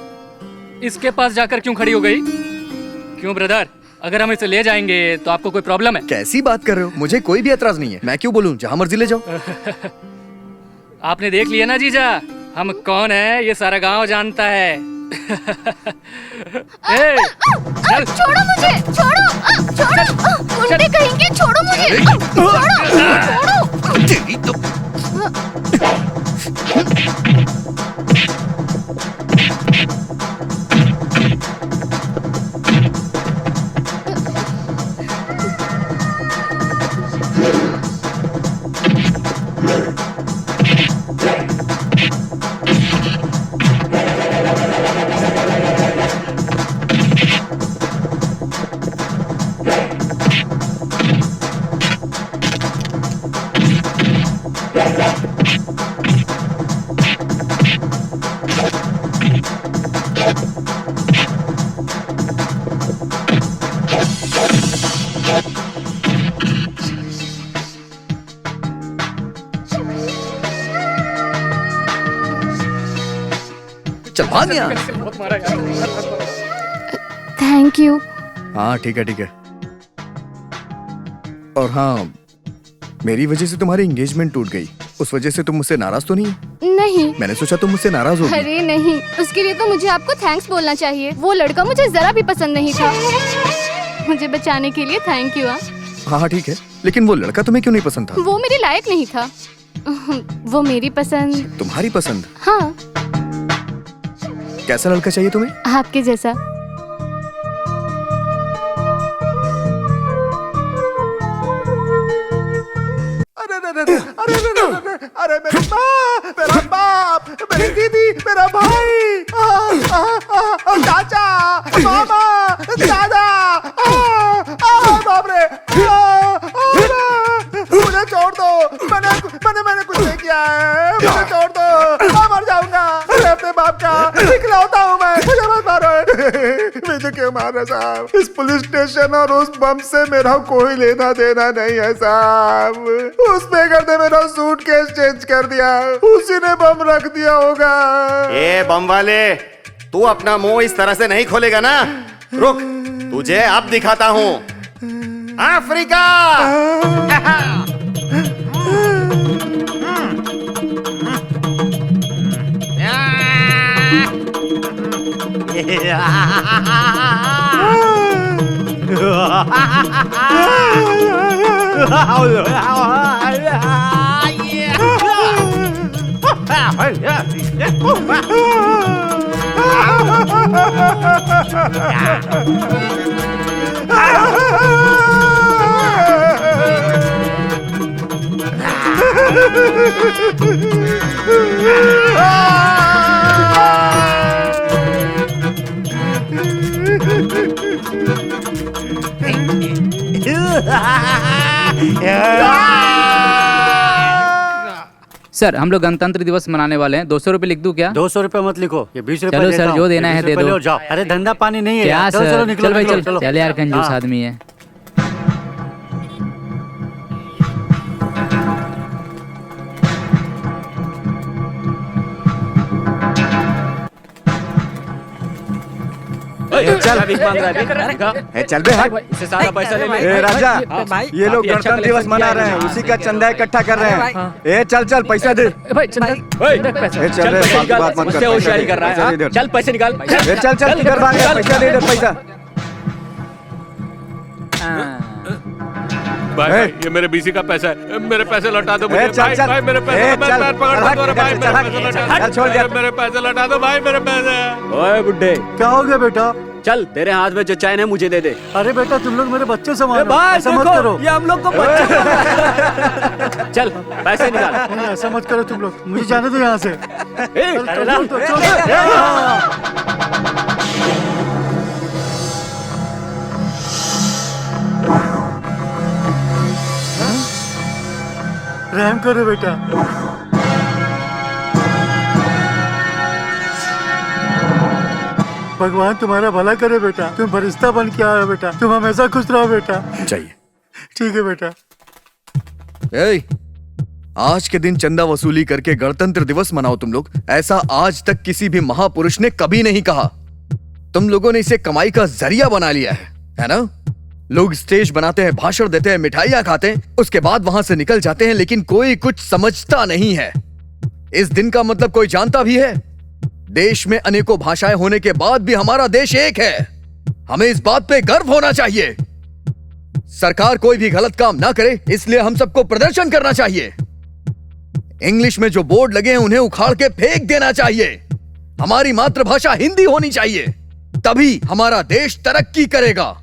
इसके पास जाकर क्यों खड़ी हो गई? क्यों ब्रदर, अगर हम इसे ले जाएंगे तो आपको कोई प्रॉब्लम है? कैसी बात कर रहे हो? मुझे कोई भी एतराज नहीं है। मैं क्यों बोलूं? जहाँ मर्जी ले जाओ। आपने देख लिया ना जीजा, हम कौन है ये सारा गांव जानता है। ए, चल। छोड़ो मुझे, छोड़ो, छोड़ो, गुंडे कहेंगे, छोड़ो मुझे, छोड़ो। Thank you. हाँ ठीक है ठीक है। और हाँ, मेरी वजह से तुम्हारी एंगेजमेंट टूट गई, उस वजह से तुम मुझसे नाराज तो नहीं है? नहीं। मैंने सोचा तुम मुझसे नाराज होगी। अरे नहीं, उसके लिए तो मुझे आपको थैंक्स बोलना चाहिए। वो लड़का मुझे जरा भी पसंद नहीं था। मुझे बचाने के लिए थैंक यू। हाँ हाँ ठीक है, लेकिन वो लड़का तुम्हें क्यों नहीं पसंद था? वो मेरे लायक नहीं था। वो मेरी पसंद। तुम्हारी पसंद? हाँ। कैसा लड़का चाहिए तुम्हें? आपके जैसा। अरे मेरी माँ, मेरा बाप, मेरी दीदी, मेरा भाई, चाचा, मामा, दादा, बाप रे, मुझे छोड़ दो। मैंने कुछ नहीं किया है, मुझे छोड़ दो। मैं मर जाऊंगा। मैं अपने बाप का इकलौता हूँ मैं, मुझे मत मारो। मुझे क्यों मार रहे साहब? इस पुलिस स्टेशन और उस बम से मेरा कोई लेना देना नहीं है साहब। उस बेगर ने मेरा सूटकेस चेंज कर दिया, उसी ने बम रख दिया होगा। ए बम वाले, तू अपना मुंह इस तरह से नहीं खोलेगा ना। रुक, तुझे अब दिखाता हूँ। अफ्रीका। सर हम लोग गणतंत्र दिवस मनाने वाले हैं, 200 रुपए लिख दूं क्या? 200 रुपए मत लिखो, ये 20 रुपए चलो देता सर, हूँ। जो देना ये है 20 दे रुपए दो। लो, जाओ। अरे धंधा पानी नहीं है क्या यार। चलो सर? चलो निकलो चल भाई निकलो, चल, चल यार कंजूस हाँ। आदमी है। चल चल बे हट। इससे सारा पैसा ले ले। ए राजा, ये लोग काफी अच्छा गणतंत्र दिवस collection मना किया रहे है हैं, इन्होंने। उसी का चंदा इकट्ठा कर रहे हैं। ए चल चल पैसा दे। भाई चंदा, ए चल रे, फालतू बात मत कर। होशियारी कर रहा पैसा है दे हाँ? इधर। चल पैसे निकाल। ए चल चल किधर भाग गया? पैसा दे इधर पैसा। भाई ये मेरे बीसी का पैसा है, मेरे पैसे लौटा दो मुझे। चल, भाई चल। भाई मेरे पैसे, ए, मैं चल, पैर पकड़ चल, दो रे भाई, चल, मेरे चल, पैसे चल, लौटा चल, छोड़ दिया। मेरे पैसे लौटा दो भाई, मेरे पैसे। ओए बुड्ढे, क्या हो गया बेटा? चल तेरे हाथ में जो चैन है मुझे दे दे। अरे बेटा तुम लोग मेरे बच्चे संभालो, भाई ऐसा मत देखो, करो। ये हम लोग को बच्चे चल पैसे निकाल। नहीं, ऐसा मत करो तुम लोग, मुझे जाने दो यहाँ से। अरे ना। छोड़ दो, छोड़ दो। रहम करो बेटा। भगवान तुम्हारा भला करे बेटा, तुम फरिश्ता बन के आए हो बेटा, तुम हमेशा खुश रहो बेटा। चाहिए। ठीक है बेटा। ए, आज के दिन चंदा वसूली करके गणतंत्र दिवस मनाओ तुम लोग। ऐसा आज तक किसी भी महापुरुष ने कभी नहीं कहा। तुम लोगों ने इसे कमाई का जरिया बना लिया है ना? लोग स्टेज बनाते हैं, भाषण देते हैं, मिठाइयां खाते हैं, उसके बाद वहां से निकल जाते हैं, लेकिन कोई कुछ समझता नहीं है। इस दिन का मतलब कोई जानता भी है? देश में अनेकों भाषाएं होने के बाद भी हमारा देश एक है। हमें इस बात पे गर्व होना चाहिए। सरकार कोई भी गलत काम ना करे, इसलिए हम सबको प्रदर्शन करना चाहिए। इंग्लिश में जो बोर्ड लगे हैं उन्हें उखाड़ के फेंक देना चाहिए। हमारी मातृभाषा हिंदी होनी चाहिए, तभी हमारा देश तरक्की करेगा।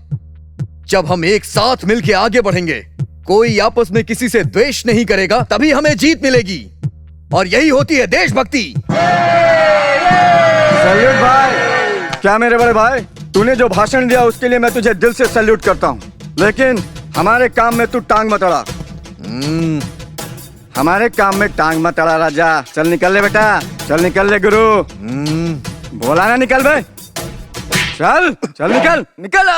जब हम एक साथ मिलकर आगे बढ़ेंगे, कोई आपस में किसी से द्वेष नहीं करेगा, तभी हमें जीत मिलेगी। और यही होती है देशभक्ति। सैल्यूट भाई। क्या मेरे बड़े भाई, तूने जो भाषण दिया उसके लिए मैं तुझे दिल से सैल्यूट करता हूँ, लेकिन हमारे काम में तू टांग मत अड़ा। हमारे काम में टांग मत अड़ा राजा। चल निकल ले बेटा, चल निकल ले गुरु। बोला ना निकल बे। चल चल निकल निकल।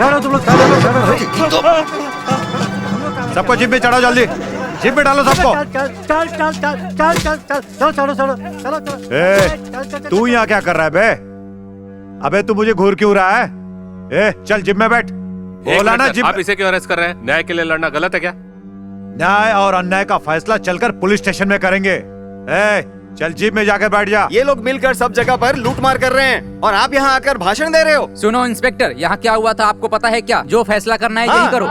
चढ़ो तुम लोग, सबको जिप में चढ़ाओ, जल्दी जिप में डालो सबको। ए, तू यहाँ क्या कर रहा है बे? अबे तू मुझे घूर क्यों रहा है? ए, चल जिप में बैठ। बोला ना जिप। आप इसे क्यों अरेस्ट कर रहे हैं? न्याय के लिए लड़ना गलत है क्या? न्याय और अन्याय का फैसला चलकर पुलिस स्टेशन में करेंगे। ए, चल जीप में जाकर बैठ जा। ये लोग मिलकर सब जगह पर लूट मार कर रहे हैं और आप यहाँ आकर भाषण दे रहे हो। सुनो इंस्पेक्टर, यहाँ क्या हुआ था आपको पता है क्या? जो फैसला करना है यही करो।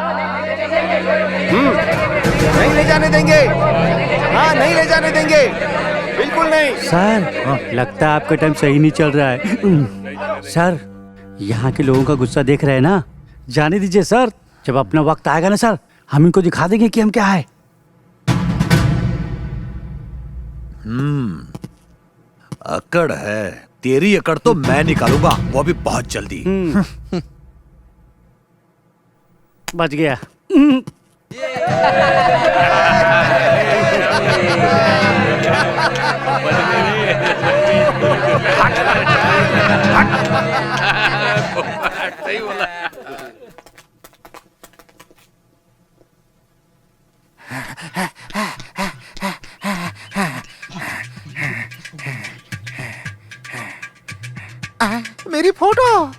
नहीं ले जाने देंगे। हाँ, नहीं ले जाने देंगे, बिल्कुल नहीं। सर, लगता है आपका टाइम सही नहीं चल रहा है। सर, यहाँ के लोगों का गुस्सा देख रहे हैं ना, जाने दीजिए सर। जब अपना वक्त आएगा ना सर, हम इनको दिखा देंगे कि हम क्या है। अकड़ है, तेरी अकड़ तो मैं निकालूंगा, वो भी बहुत जल्दी। बच गया। सही बोला। मेरी फोटो,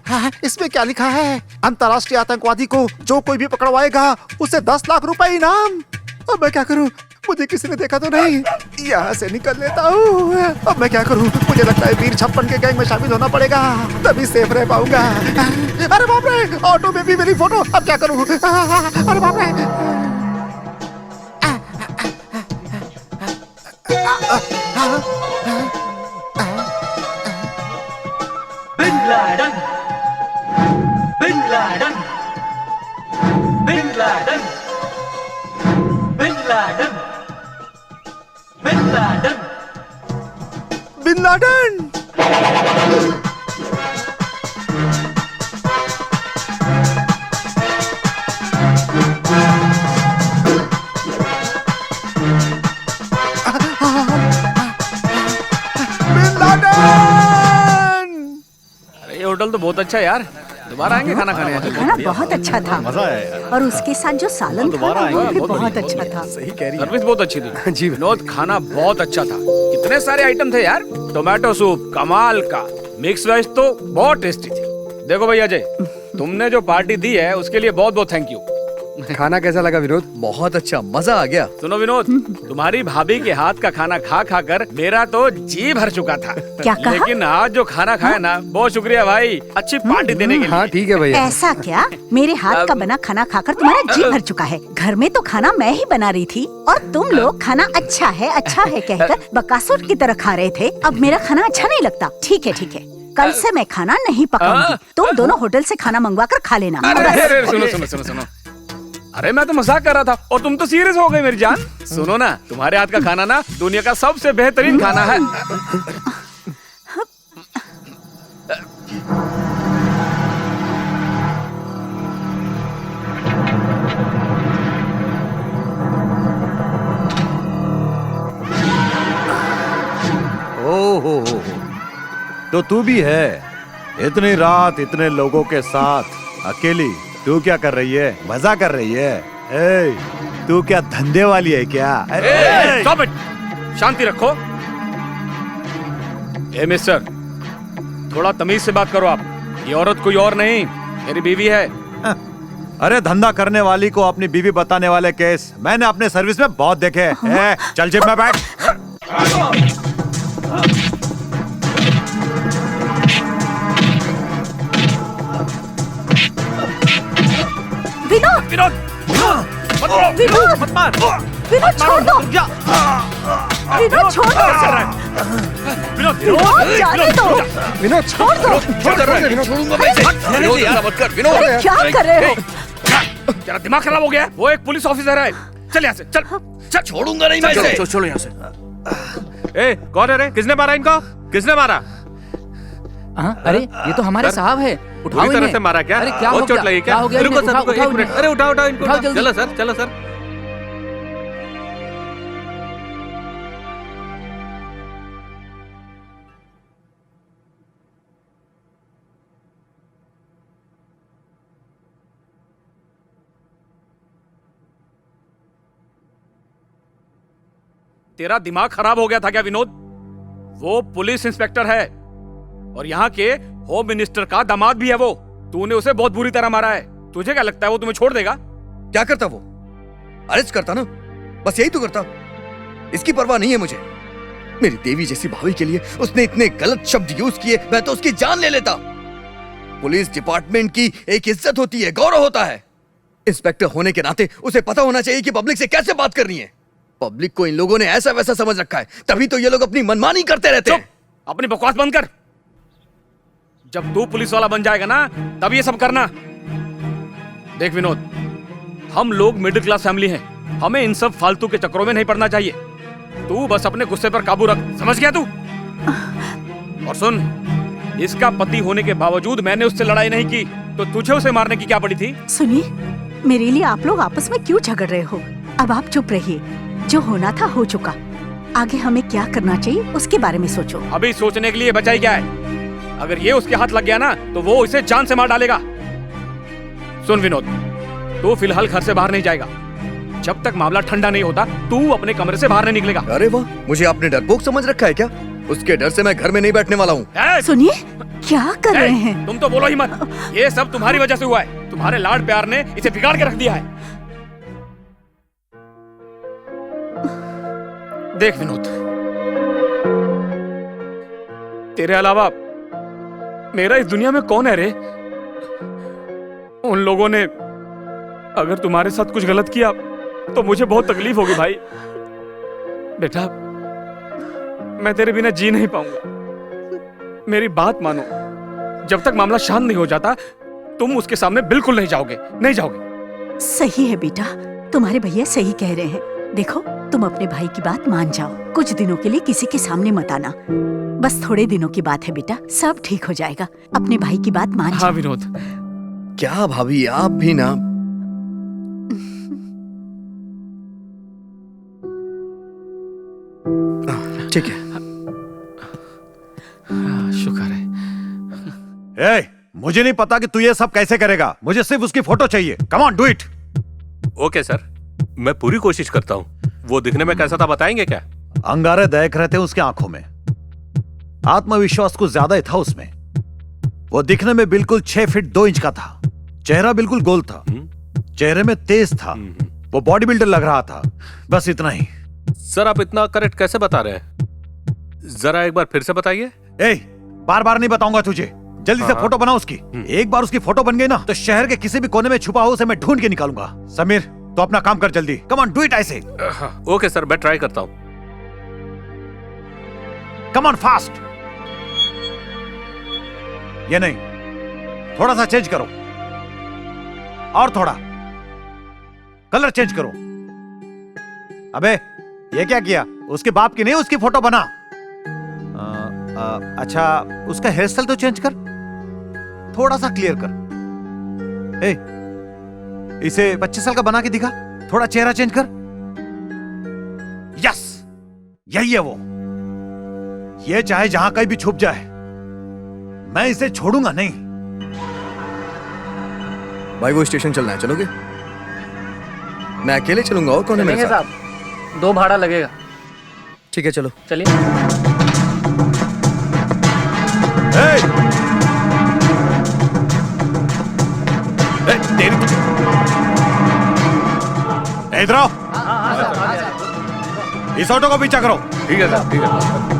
इसमें क्या लिखा है? अंतर्राष्ट्रीय आतंकवादी को जो कोई भी पकड़वाएगा उसे 10 लाख रुपए इनाम। अब मैं क्या करूं? मुझे किसी ने देखा तो नहीं? यहाँ से निकल लेता हूँ। अब मैं क्या करूं? मुझे लगता है वीर 56 के गैंग में शामिल होना पड़ेगा, तभी सेफ रह पाऊंगा। अरे बाप रे, ऑटो में भी मेरी फोटो। अब क्या करूं? अरे बाप रे। Bin Laden, Bin Laden, Bin Laden, Bin Laden, Bin Laden, Bin Laden. ये होटल तो बहुत अच्छा है यार, दोबारा आएंगे खाना खाने। खाना बहुत अच्छा था, मजा आया। और उसके साथ जो सालन था ना, वो भी बहुत अच्छा था। सही कह रही है। सर्विस बहुत अच्छी थी जी विनोद, खाना बहुत अच्छा था। इतने सारे आइटम थे यार, टोमेटो सूप कमाल का, मिक्स वेज तो बहुत टेस्टी थी। देखो भैया अजय, तुमने जो पार्टी दी है उसके लिए बहुत बहुत थैंक यू। खाना कैसा लगा विनोद? बहुत अच्छा, मजा आ गया। सुनो विनोद, तुम्हारी भाभी के हाथ का खाना खा खा कर मेरा तो जी भर चुका था। क्या कहा? लेकिन आज जो खाना खाया ना, बहुत शुक्रिया भाई, अच्छी पार्टी देने के लिए। हाँ ठीक है भैया। ऐसा क्या? मेरे हाथ का बना खाना खाकर तुम्हारा जी भर चुका है? घर में तो खाना मैं ही बना रही थी और तुम लोग खाना अच्छा है कहकर बकासुर की तरह खा रहे थे। अब मेरा खाना अच्छा नहीं लगता? ठीक है ठीक है, कल से मैं खाना नहीं पकाऊंगी। तुम दोनों होटल से खाना मंगवा कर खा लेना। अरे सुनो सुनो सुनो सुनो, अरे मैं तो मजाक कर रहा था और तुम तो सीरियस हो गए मेरी जान। सुनो ना, तुम्हारे हाथ का खाना ना दुनिया का सबसे बेहतरीन खाना है। ओहो, तो तू भी है? इतनी रात इतने लोगों के साथ अकेली तू क्या कर रही है? मजा कर रही है? ए, तू क्या धंधे वाली है क्या? स्टॉप इट, शांति रखो। ए मिस्टर, थोड़ा तमीज से बात करो आप। ये औरत कोई और नहीं, मेरी बीवी है। अरे धंधा करने वाली को अपनी बीवी बताने वाले केस मैंने अपने सर्विस में बहुत देखे हैं। चल जेब में बैठ। विनोद, विनोद, विनोद, मत मार, विनोद छोड़ दो, विनोद छोड़ दो, विनोद, विनोद जाने दो, विनोद छोड़ दो। छोड़ूंगा मैं इसे। विनोद ऐसा मत कर विनोद। अरे क्या कर रहे हो? तेरा दिमाग खराब हो गया है? वो एक पुलिस ऑफिसर है। चल यहाँ से, चल चल। छोड़ूंगा नहीं मैं इसे। चलो यहाँ से। ए, कौन है रे? किसने मारा इनको? किसने मारा? अरे ये तो हमारे साहब है, उठाओ पूरी तरह इन्हें। से मारा क्या? अरे क्या बहुत हो चोट गया? लगी क्या क्या? हो गया रुको इन्हें? सर, रुको, उठाओ, एक मिनट। उठाओ अरे उठाओ इनको। उठाओ जल्दी। चलो सर, चलो सर। तेरा दिमाग खराब हो गया था क्या विनोद? वो पुलिस इंस्पेक्टर है और यहाँ के होम मिनिस्टर का दामाद भी है वो। तूने उसे बहुत बुरी तरह मारा है। तुझे क्या लगता है वो तुम्हें छोड़ देगा? क्या करता वो? अरेस्ट करता ना, बस यही तो करता। इसकी परवाह नहीं है मुझे। मेरी देवी जैसी भाभी के लिए उसने इतने गलत शब्द यूज किए, मैं तो उसकी जान ले लेता। पुलिस डिपार्टमेंट की एक इज्जत होती है, गौरव होता है। इंस्पेक्टर होने के नाते उसे पता होना चाहिए कि पब्लिक से कैसे बात करनी है। पब्लिक को इन लोगों ने ऐसा वैसा समझ रखा है, तभी तो ये लोग अपनी मनमानी करते रहते हैं। अपनी बकवास बंद कर। जब तू पुलिस वाला बन जाएगा ना, तब ये सब करना। देख विनोद, हम लोग मिडिल क्लास फैमिली हैं, हमें इन सब फालतू के चक्करों में नहीं पड़ना चाहिए। तू बस अपने गुस्से पर काबू रख, समझ गया तू? और सुन, इसका पति होने के बावजूद मैंने उससे लड़ाई नहीं की, तो तुझे उसे मारने की क्या पड़ी थी? सुनिए, मेरे लिए आप लोग आपस में क्यों झगड़ रहे हो? अब आप चुप रहिए। जो होना था हो चुका। आगे हमें क्या करना चाहिए उसके बारे में सोचो। अभी सोचने के लिए बचा ही क्या है? अगर ये उसके हाथ लग गया ना, तो वो इसे जान से मार डालेगा। सुन विनोद, तू फिलहाल घर से बाहर नहीं जाएगा। जब तक मामला ठंडा नहीं होता, तू अपने कमरे से बाहर नहीं निकलेगा। अरे वाह, मुझे आपने डरपोक समझ रखा है क्या? उसके डर से मैं घर में नहीं बैठने वाला हूँ। सुनिए, क्या कर रहे हैं? तुम तो बोलो ही मत। ये सब तुम्हारी वजह से हुआ है। तुम्हारे लाड प्यार ने इसे बिगाड़ के रख दिया है। देख विनोद, तेरे अलावा मेरा इस दुनिया में कौन है रे? उन लोगों ने अगर तुम्हारे साथ कुछ गलत किया तो मुझे बहुत तकलीफ होगी भाई। बेटा, मैं तेरे बिना जी नहीं पाऊंगा। मेरी बात मानो, जब तक मामला शांत नहीं हो जाता, तुम उसके सामने बिल्कुल नहीं जाओगे, नहीं जाओगे। सही है बेटा, तुम्हारे भैया सही कह रहे हैं। देखो, तुम अपने भाई की बात मान जाओ। कुछ दिनों के लिए किसी के सामने मत आना। बस थोड़े दिनों की बात है बेटा, सब ठीक हो जाएगा। अपने भाई की बात मान जाओ। हाँ विनोद। क्या भाभी, आप भी ना। ठीक है। शुक्र है। ए, मुझे नहीं पता कि तू ये सब कैसे करेगा। मुझे सिर्फ उसकी फोटो चाहिए। Come on, do it. Okay sir, मैं पूरी कोशिश करता हूँ। वो दिखने में कैसा था बताएंगे क्या? अंगारे दहक रहे थे उसके आंखों में। आत्मविश्वास कुछ ज्यादा ही था उसमें। वो दिखने में बिल्कुल 6 फीट 2 इंच का था। चेहरा बिल्कुल गोल था। चेहरे में तेज था। वो बॉडी बिल्डर लग रहा था। बस इतना ही। सर, आप इतना करेक्ट कैसे बता रहे हैं? जरा एक बार फिर से बताइए। ए, बार बार नहीं बताऊंगा तुझे। जल्दी से फोटो बनाओ उसकी। एक बार उसकी फोटो बन गई ना, तो शहर के किसी भी कोने में छुपा हो उसे मैं ढूंढ के निकालूंगा। समीर, तो अपना काम कर जल्दी। कम ऑन, डू इट ऐसे। ओके सर, मैं ट्राई करता हूँ। Come on, fast. ये नहीं, थोड़ा सा चेंज करो, और थोड़ा कलर चेंज करो। अबे, ये क्या किया? उसके बाप की नहीं, उसकी फोटो बना। अच्छा, उसका हेयर स्टाइल तो चेंज कर, थोड़ा सा क्लियर कर। ए, इसे 25 साल का बना के दिखा। थोड़ा चेहरा चेंज कर। यस, यही है वो। ये चाहे जहां कहीं भी छुप जाए, मैं इसे छोड़ूंगा नहीं। भाई, वो स्टेशन चलना है, चलोगे? मैं अकेले चलूंगा, और कौन है मेरे साथ? 2 भाड़ा लगेगा। ठीक है, चलो। चलिए। इधर आओ। इस ऑटो को पीछा करो। ठीक है सर, ठीक है।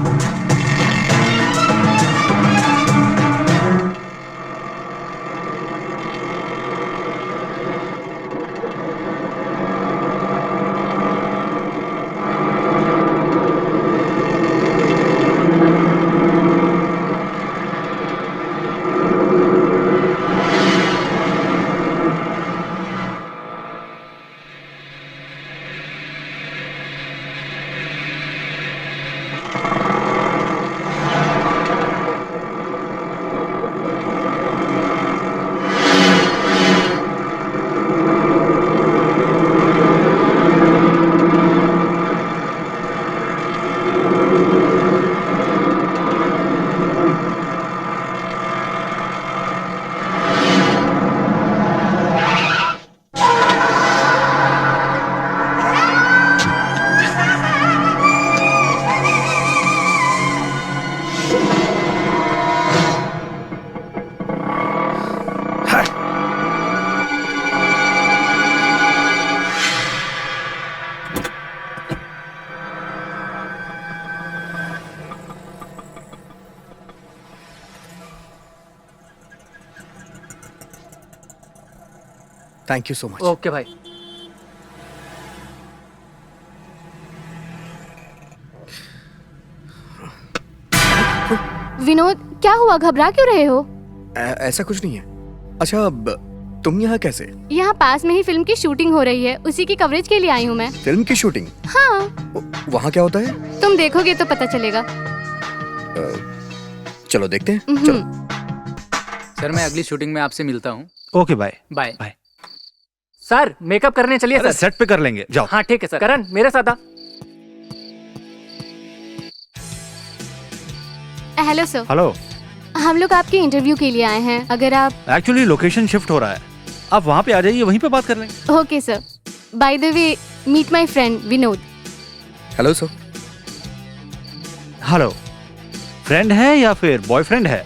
Thank you so much. Okay भाई। विनोद, क्या हुआ? घबरा क्यों रहे हो? ऐसा कुछ नहीं है। अच्छा, अब तुम यहाँ कैसे? यहाँ पास में ही फिल्म की शूटिंग हो रही है, उसी की कवरेज के लिए आई हूँ मैं। फिल्म की शूटिंग? हाँ। वहाँ क्या होता है? तुम देखोगे तो पता चलेगा। चलो देखते हैं। चलो। सर मैं अगली शूटिंग में आपसे मिलता हूँ। Okay bye. Bye bye. Sir makeup करने चलिए सर। सेट पे कर लेंगे, जाओ। हाँ ठीक है सर। करण मेरे साथ आ। Hello sir. हेलो। हम लोग आपके इंटरव्यू के लिए आए हैं, अगर आप। एक्चुअली लोकेशन शिफ्ट हो रहा है, आप वहाँ पे आ जाइए, वहीं पे बात कर लेंगे। Okay sir. By the way, meet my friend Vinod. Hello sir. Hello. Friend है या फिर बॉयफ्रेंड है?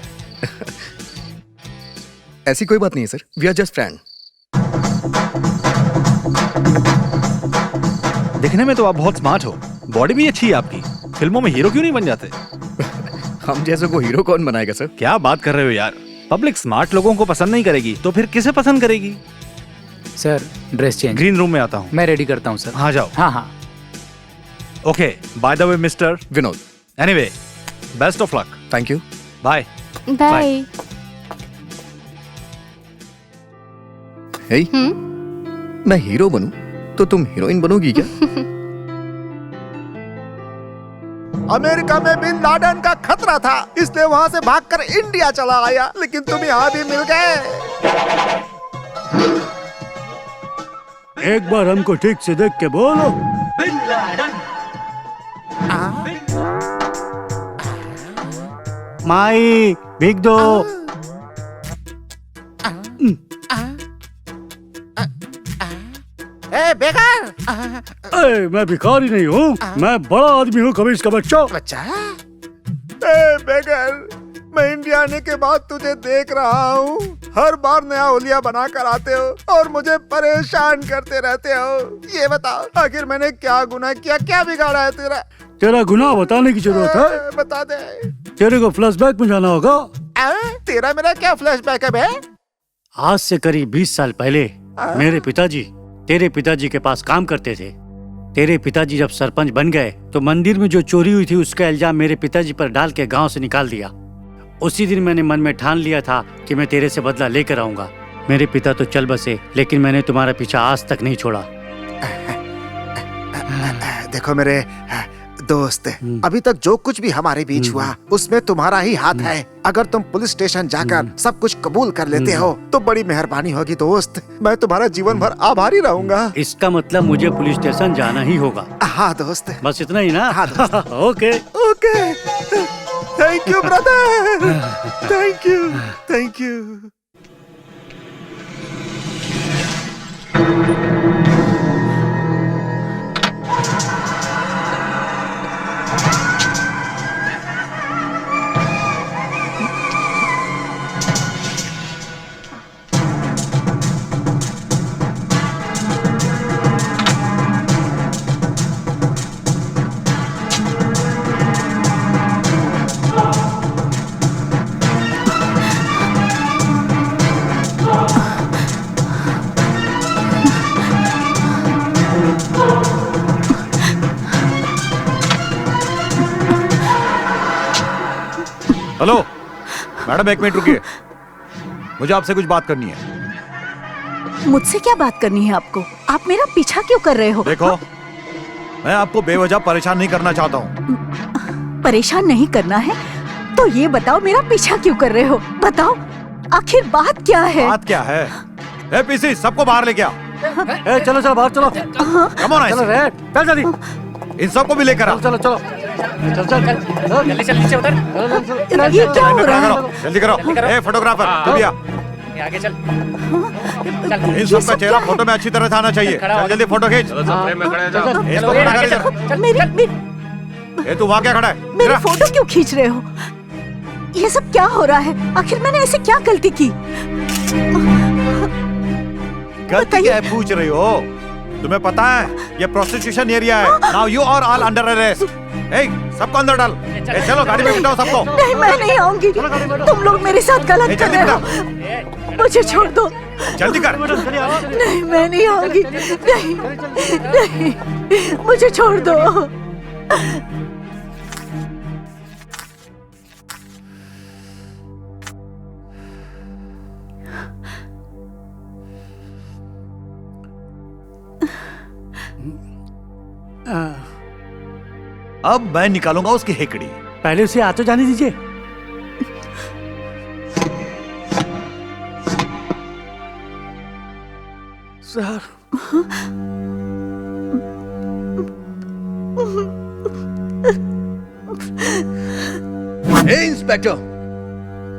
ऐसी कोई बात नहीं है sir, we are just friend. दिखने में तो आप बहुत स्मार्ट हो, बॉडी भी अच्छी है आपकी, फिल्मों में हीरो क्यों नहीं बन जाते? हम जैसे को हीरो कौन बनाएगा सर? क्या बात कर रहे हो यार, पब्लिक स्मार्ट लोगों को पसंद नहीं करेगी तो फिर किसे पसंद करेगी? Sir dress change. Green room में आता हूँ। मैं रेडी करता हूँ सर। हाँ जाओ। हाँ हाँ। Okay, by the way mister Vinod. Anyway, best of luck. Thank you. Bye bye. Hey, मैं हीरो बनूं तो तुम हीरोइन बनोगी क्या? अमेरिका में बिन लादेन का खतरा था, इसलिए वहाँ से भागकर इंडिया चला आया, लेकिन तुम यहाँ भी मिल गए। एक बार हमको ठीक से देख के बोलो। Bin Laden. माई भीग दो। ए बेकार। मैं भिखारी नहीं हूँ, मैं बड़ा आदमी हूँ, कभी इसका बच्चा। बच्चा? ए बेकार, मैं इंडिया आने के बाद तुझे देख रहा हूँ, हर बार नया होलिया बना कर आते हो और मुझे परेशान करते रहते हो। ये बताओ, आखिर मैंने क्या गुनाह किया, क्या बिगाड़ा है तेरा? तेरा गुनाह बताने की जरूरत है? बता दे। तेरे को फ्लैशबैक में जाना होगा। तेरा मेरा क्या फ्लैशबैक है बे? आज से करीब 20 साल पहले मेरे पिताजी तेरे पिताजी के पास काम करते थे। तेरे पिताजी जब सरपंच बन गए तो मंदिर में जो चोरी हुई थी उसका इल्जाम मेरे पिताजी पर डाल के गांव से निकाल दिया। उसी दिन मैंने मन में ठान लिया था कि मैं तेरे से बदला लेकर आऊंगा। मेरे पिता तो चल बसे, लेकिन मैंने तुम्हारा पीछा आज तक नहीं छोड़ा। देखो मेरे दोस्त, अभी तक जो कुछ भी हमारे बीच हुआ उसमें तुम्हारा ही हाथ है। अगर तुम पुलिस स्टेशन जाकर सब कुछ कबूल कर लेते हो तो बड़ी मेहरबानी होगी दोस्त। मैं तुम्हारा जीवन भर आभारी रहूंगा। इसका मतलब मुझे पुलिस स्टेशन जाना ही होगा? हाँ दोस्त। बस इतना ही ना? हाँ दोस्त। Okay okay. Thank you brother. Thank you. Thank you. Hello madam, एक मिनट रुकिए, मुझे आपसे कुछ बात करनी है। मुझसे क्या बात करनी है आपको? आप मेरा पीछा क्यों कर रहे हो? देखो, मैं आपको बेवजह परेशान नहीं करना चाहता हूँ। परेशान नहीं करना है तो ये बताओ मेरा पीछा क्यों कर रहे हो? बताओ आखिर बात क्या है? बात क्या है? ए पीसी, सबको बाहर लेके आओ। चलो चलो बाहर चलो। कम ऑन, चलो रे, चल जल्दी। इन सबको भी लेकर आओ। चलो चलो चल चल जल्दी चल, नीचे उतर। ये क्या हो रहा है? जल्दी करो। ए फोटोग्राफर, तू भी आ। आगे चल। इन सबका चेहरा फोटो में अच्छी तरह से आना चाहिए। चल जल्दी फोटो खींच। ए तू वहाँ क्या खड़ा है? मेरी फोटो क्यों खींच रहे हो? ये सब क्या हो रहा है? आखिर मैंने ऐसे क्या गलती की? गलती क्या है पूछ रही हो? तुम्हें पता है ये प्रोस्टिट्यूशन एरिया है। Now you are all under arrest. ए सबको अंदर डाल। ए चलो गाड़ी में बिठाओ सबको। नहीं, मैं नहीं आऊंगी। तुम लोग मेरे साथ गलत कर रहे हो। मुझे छोड़ दो। जल्दी कर। नहीं मैं नहीं आऊंगी, नहीं नहीं, मुझे छोड़ दो। अब मैं निकालूंगा उसकी हेकड़ी। पहले उसे आ तो जाने दीजिए। सर इंस्पेक्टर,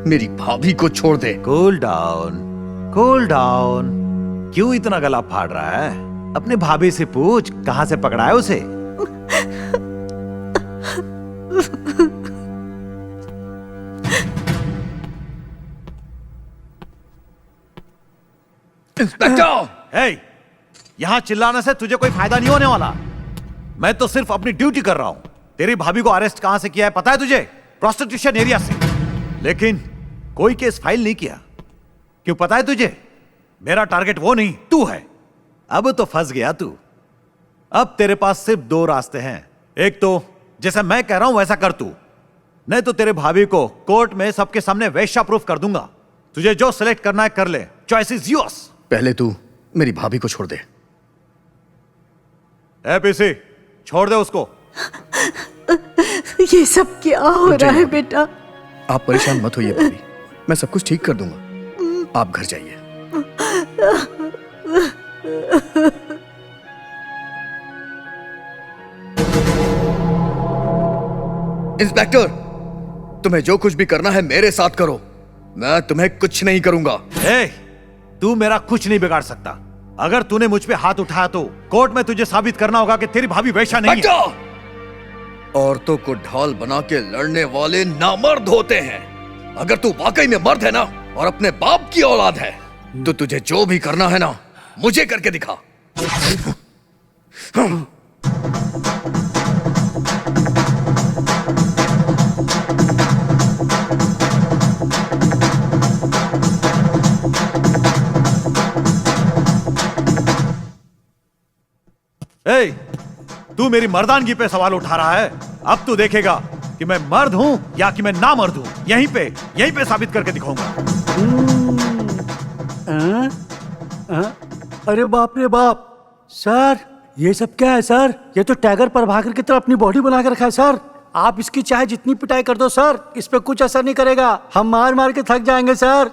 मेरी भाभी को छोड़ दे। Cool down, cool down. क्यों इतना गला फाड़ रहा है? अपने भाभी से पूछ कहां से पकड़ा है उसे। इंस्पेक्टर! हे, यहां चिल्लाने से तुझे कोई फायदा नहीं होने वाला। मैं तो सिर्फ अपनी ड्यूटी कर रहा हूं। तेरी भाभी को अरेस्ट कहां से किया है पता है तुझे? प्रोस्टिट्यूशन एरिया से। लेकिन कोई केस फाइल नहीं किया। क्यों पता है तुझे? मेरा टारगेट वो नहीं, तू है। अब तो फंस गया तू। अब तेरे पास सिर्फ दो रास्ते हैं। एक तो जैसा मैं कह रहा हूं वैसा कर तू, नहीं तो तेरे भाभी को कोर्ट में सबके सामने वैश्या प्रूफ कर दूंगा। तुझे जो सिलेक्ट करना है कर ले। Choice is yours. पहले तू मेरी भाभी को छोड़ दे। पीसी, छोड़ दे उसको। ये सब क्या हो रहा है बेटा? आप परेशान मत होइए भाभी, मैं सब कुछ ठीक कर दूंगा। आप घर जाइए। इंस्पेक्टर, तुम्हें जो कुछ भी करना है मेरे साथ करो। मैं तुम्हें कुछ नहीं करूंगा। तू मेरा कुछ नहीं बिगाड़ सकता। अगर तूने मुझ पे हाथ उठाया तो कोर्ट में तुझे साबित करना होगा कि तेरी भाभी वैश्या नहीं है। औरतों को ढाल बना के लड़ने वाले नामर्द होते हैं। अगर तू वाकई में मर्द है ना और अपने बाप की औलाद है तो तुझे जो भी करना है ना मुझे करके दिखा। तू मेरी मर्दानगी पे सवाल उठा रहा है। अब तू देखेगा कि मैं मर्द हूं या कि मैं ना मर्द हूं। यहीं पे साबित करके दिखाऊंगा। अरे बाप रे बाप सर, ये सब क्या है सर? ये तो टाइगर प्रभाकर की तरह अपनी बॉडी बना के रखा है सर। आप इसकी चाहे जितनी पिटाई कर दो सर, इस पे कुछ असर नहीं करेगा। हम मार मार के थक जाएंगे sir.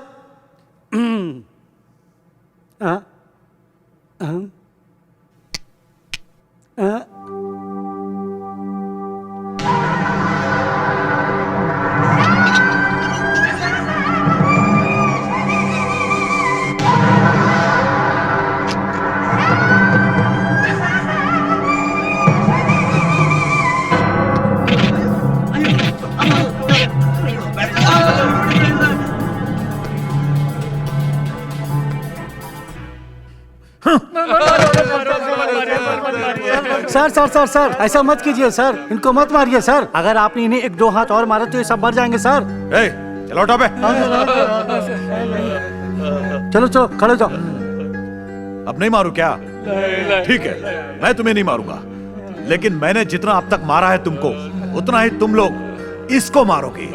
Sir sir sir sir ऐसा मत कीजिए सर, इनको मत मारिए सर। अगर आपने इन्हें एक दो हाथ और मारा तो ये सब मर जाएंगे सर। चलो उठो बे। चलो चलो खड़े जाओ। अब नहीं मारू क्या? ठीक है, मैं तुम्हें नहीं मारूंगा, लेकिन मैंने जितना अब तक मारा है तुमको उतना ही तुम लोग इसको मारोगे।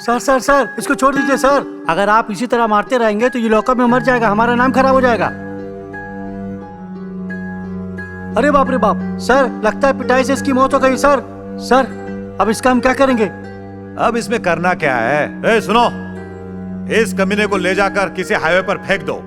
सर सर सर इसको छोड़ दीजिए सर। अगर आप इसी तरह मारते रहेंगे तो ये लॉकअप में मर जाएगा, हमारा नाम खराब हो जाएगा। अरे बाप रे बाप सर, लगता है पिटाई से इसकी मौत हो गई सर। सर अब इसका हम क्या करेंगे? अब इसमें करना क्या है? सुनो, इस कमीने को ले जाकर किसी हाईवे पर फेंक दो।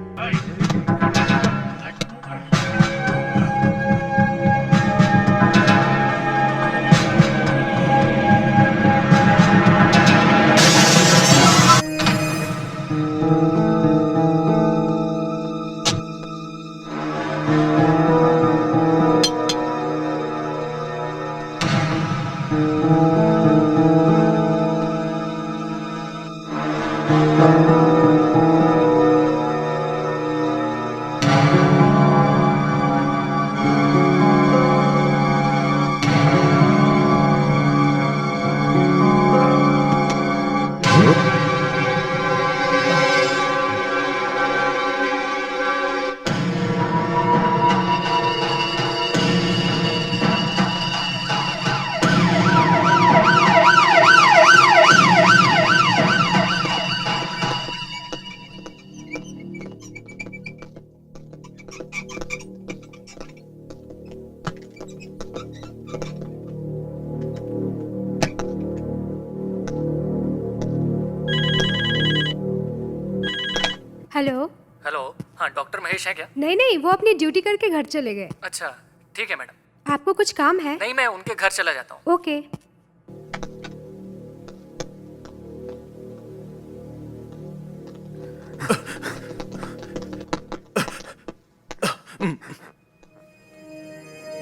हेलो। हेलो, हाँ डॉक्टर महेश है क्या? नहीं नहीं, वो अपनी ड्यूटी करके घर चले गए। अच्छा, ठीक है मैडम। आपको कुछ काम है? नहीं, मैं उनके घर चला जाता हूँ। ओके।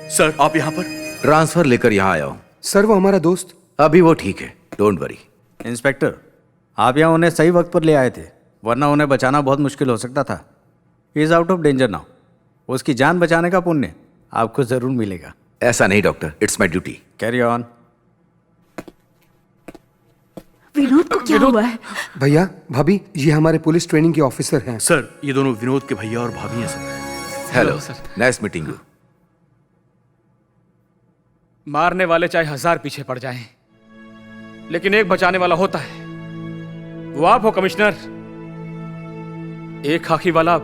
सर, आप यहाँ पर? ट्रांसफर लेकर यहाँ आया हूँ। सर, वो हमारा दोस्त। अभी वो ठीक है, डोंट वरी। इंस्पेक्टर, आप यहाँ उन्हें सही वक्त पर ले आए थे, वरना उन्हें बचाना बहुत मुश्किल हो सकता था। He is out of danger now. उसकी जान बचाने का पुण्य आपको जरूर मिलेगा। ऐसा नहीं doctor, it's my duty. Carry on. Vinod को क्या हुआ है? भैया, भाभी, ये हमारे पुलिस ट्रेनिंग के ऑफिसर हैं। सर, ये दोनों विनोद के भैया और भाभी हैं sir. Hello sir, nice meeting you. मारने वाले चाहे 1000 पीछे पड़ जाएं, लेकिन एक बचाने वाला होता है, वो आप हो कमिश्नर। एक खाकी वाला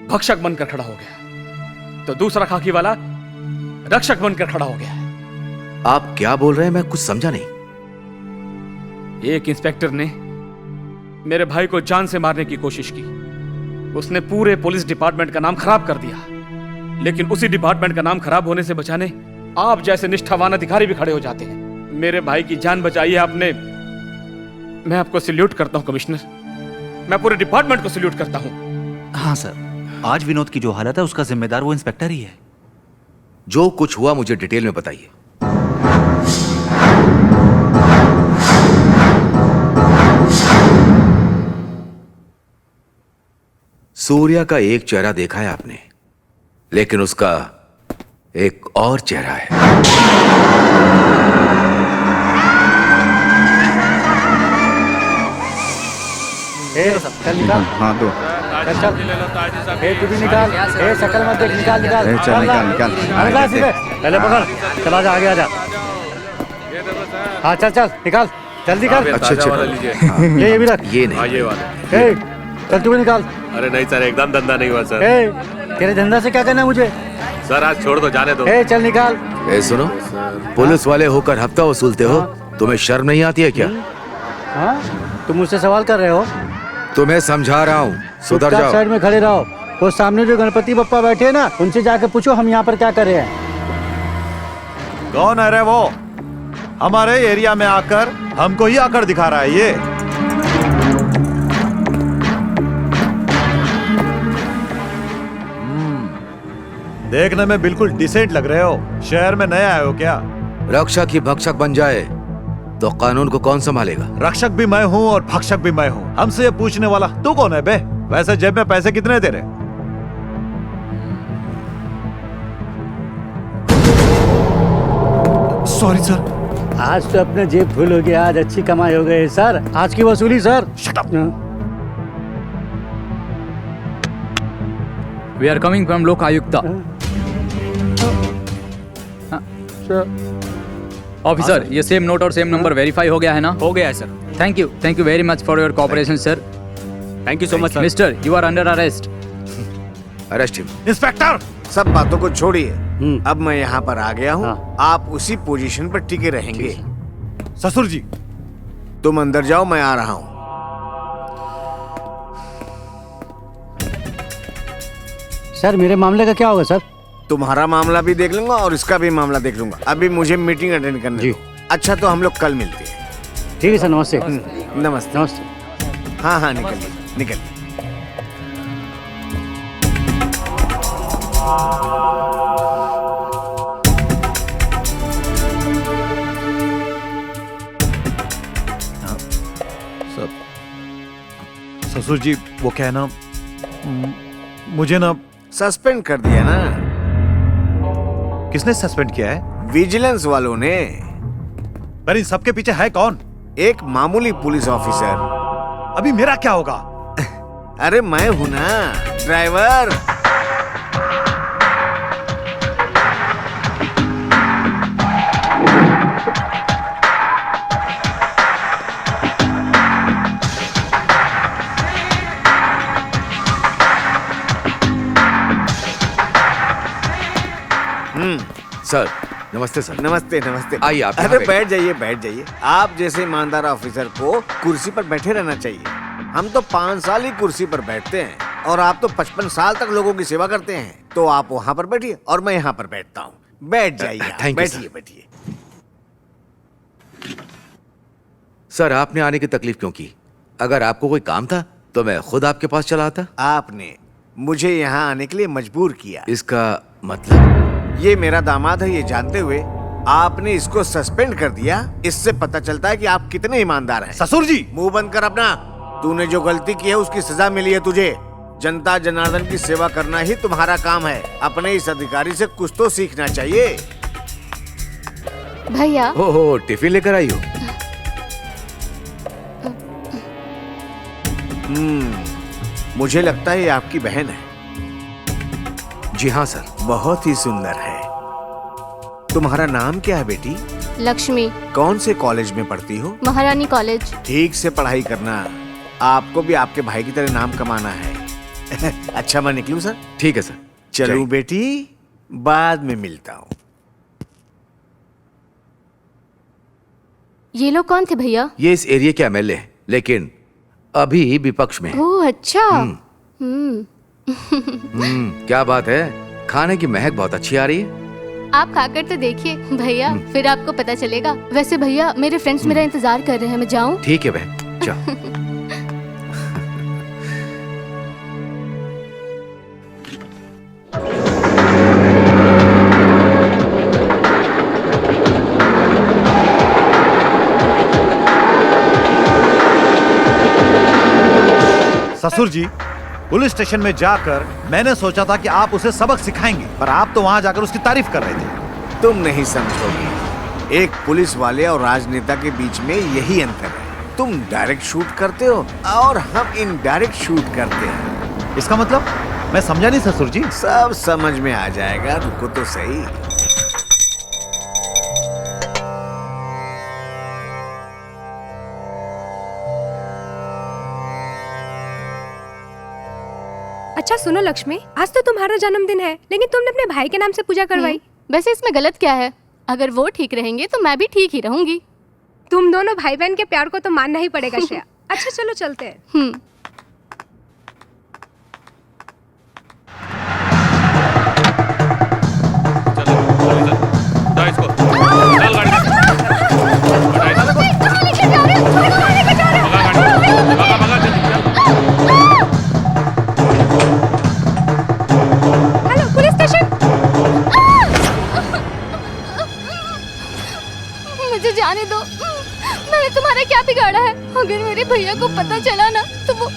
भक्षक बनकर खड़ा हो गया, तो दूसरा खाकी वाला रक्षक बनकर खड़ा हो गया। आप क्या बोल रहे हैं, मैं कुछ समझा नहीं। एक इंस्पेक्टर ने मेरे भाई को जान से मारने की कोशिश की। उसने पूरे पुलिस डिपार्टमेंट का नाम खराब कर दिया, लेकिन उसी डिपार्टमेंट का नाम खराब होने से बचाने आप जैसे निष्ठावान अधिकारी भी खड़े हो जाते हैं। मेरे भाई की जान बचाई है आपने। मैं आपको सैल्यूट करता हूं कमिश्नर। मैं पूरे डिपार्टमेंट को सैल्यूट करता हूं। हाँ सर, आज विनोद की जो हालत है उसका जिम्मेदार वो इंस्पेक्टर ही है। जो कुछ हुआ मुझे डिटेल में बताइए। सूर्या का एक चेहरा देखा है आपने, लेकिन उसका एक और चेहरा है। चल निकाल। हाँ दो। चल तू भी निकाल। शक्ल मत देख, निकाल निकाल। चल निकाल निकाल। पहले पकड़, चला जा आगे, आजा। हाँ चल चल निकाल, जल्दी कर। अच्छा ये भी रख। ये नहीं, ये वाला। चल तू भी निकाल। अरे नहीं सर, एकदम धंधा नहीं हुआ सर। तेरे धंधा से क्या करना है मुझे? सर आज छोड़ दो, जाने दो। चल निकाल। सुनो, पुलिस वाले होकर हफ्ता वसूलते हो, तुम्हें शर्म नहीं आती है क्या? हाँ, तुम मुझसे सवाल कर रहे हो? तुम्हें समझा रहा हूँ, सुधर जाओ। साइड में खड़े रहो। वो सामने जो गणपति बप्पा बैठे हैं ना, उनसे जाके पूछो हम यहाँ पर क्या कर रहे हैं। कौन है रे वो? हमारे एरिया में आकर हमको ही आकर दिखा रहा है ये। देखने में बिल्कुल डिसेंट लग रहे हो। शहर में नए आए हो क्या? रक्षक ही भक्षक बन जाए तो कानून को कौन संभालेगा? रक्षक भी मैं हूँ और भक्षक भी मैं हूँ। हमसे ये पूछने वाला तू कौन है बे? वैसे जेब में पैसे कितने तेरे? Sorry sir. आज तो अपने जेब फुल हो गया, आज अच्छी कमाई हो गई सर। आज की वसूली sir. Shut up. We are coming from Lok Ayukta. Officer, ये सेम नोट और सेम नंबर वेरीफाई हो गया है ना? हो गया है sir. Thank you very much for your cooperation sir. Thank you so much sir. Mister, you are under arrest. Arrest him. Inspector, सब बातों को छोड़िए। अब मैं यहाँ पर आ गया हूँ। आप उसी पोजीशन पर टिके रहेंगे। ससुर जी, तुम अंदर जाओ, मैं आ रहा हूँ। सर मेरे मामले का क्या होगा सर? तुम्हारा मामला भी देख लूंगा और इसका भी मामला देख लूंगा। अभी मुझे मीटिंग अटेंड करनी है। अच्छा तो हम लोग कल मिलते हैं। ठीक है सर, नमस्ते। नमस्ते नमस्ते। हाँ हाँ, निकलिए निकलिए। ससुर जी वो क्या है ना, मुझे ना सस्पेंड कर दिया ना। किसने सस्पेंड किया है? विजिलेंस वालों ने। पर इन सबके पीछे है कौन? एक मामूली पुलिस ऑफिसर। अभी मेरा क्या होगा? अरे मैं हूं ना ड्राइवर। सर नमस्ते सर। नमस्ते नमस्ते। आइए आप यहाँ अरे बैठिए। बैठ जाइए बैठ जाइए। आप जैसे ईमानदार ऑफिसर को कुर्सी पर बैठे रहना चाहिए। हम तो 5 साल ही कुर्सी पर बैठते हैं और आप तो 55 साल तक लोगों की सेवा करते हैं। तो आप वहाँ पर बैठिए और मैं यहाँ पर बैठता हूँ। बैठ जाइए आप, थैंक यू, बैठिए सर। बैठिए। सर आपने आने की तकलीफ क्यों की? अगर आपको कोई काम था तो मैं खुद आपके पास चला आता। आपने मुझे यहाँ आने के लिए मजबूर किया। इसका मतलब? ये मेरा दामाद है, ये जानते हुए आपने इसको सस्पेंड कर दिया। इससे पता चलता है कि आप कितने ईमानदार हैं। ससुर जी मुंह बंद कर अपना। तूने जो गलती की है उसकी सजा मिली है तुझे। जनता जनार्दन की सेवा करना ही तुम्हारा काम है। अपने इस अधिकारी से कुछ तो सीखना चाहिए। भैया ओहो टिफिन लेकर आई हो? मुझे लगता है ये आपकी बहन है। जी हाँ सर। बहुत ही सुंदर है। तुम्हारा नाम क्या है बेटी? लक्ष्मी। कौन से कॉलेज में पढ़ती हो? महारानी कॉलेज। ठीक से पढ़ाई करना। आपको भी आपके भाई की तरह नाम कमाना है। अच्छा मैं निकलूं सर? ठीक है सर। चलूं बेटी, बाद में मिलता हूँ। ये लोग कौन थे भैया? ये इस एरिया के एमएलए हैं, लेकिन अभी विपक्ष में है। ओह अच्छा। क्या बात है, खाने की महक बहुत अच्छी आ रही है। आप खाकर तो देखिए भैया, फिर आपको पता चलेगा। वैसे भैया मेरे फ्रेंड्स मेरा इंतजार कर रहे हैं, मैं जाऊं? ठीक है बहन जाओ। ससुर जी पुलिस स्टेशन में जाकर मैंने सोचा था कि आप उसे सबक सिखाएंगे, पर आप तो वहां जाकर उसकी तारीफ कर रहे थे। तुम नहीं समझोगे। एक पुलिस वाले और राजनेता के बीच में यही अंतर है। तुम डायरेक्ट शूट करते हो और हम इनडायरेक्ट शूट करते हैं। इसका मतलब? मैं समझा नहीं ससुर जी। सब समझ में आ जाएगा, रुको तो सही। अच्छा सुनो लक्ष्मी, आज तो तुम्हारा जन्मदिन है, लेकिन तुमने अपने भाई के नाम से पूजा करवाई। वैसे इसमें गलत क्या है? अगर वो ठीक रहेंगे तो मैं भी ठीक ही रहूंगी। तुम दोनों भाई बहन के प्यार को तो मानना ही पड़ेगा श्रेया। अच्छा चलो चलते हैं। Hello police station. मुझे जाने दो, मैंने तुम्हारा क्या बिगाड़ा है? अगर मेरे भैया को पता चला ना तो वो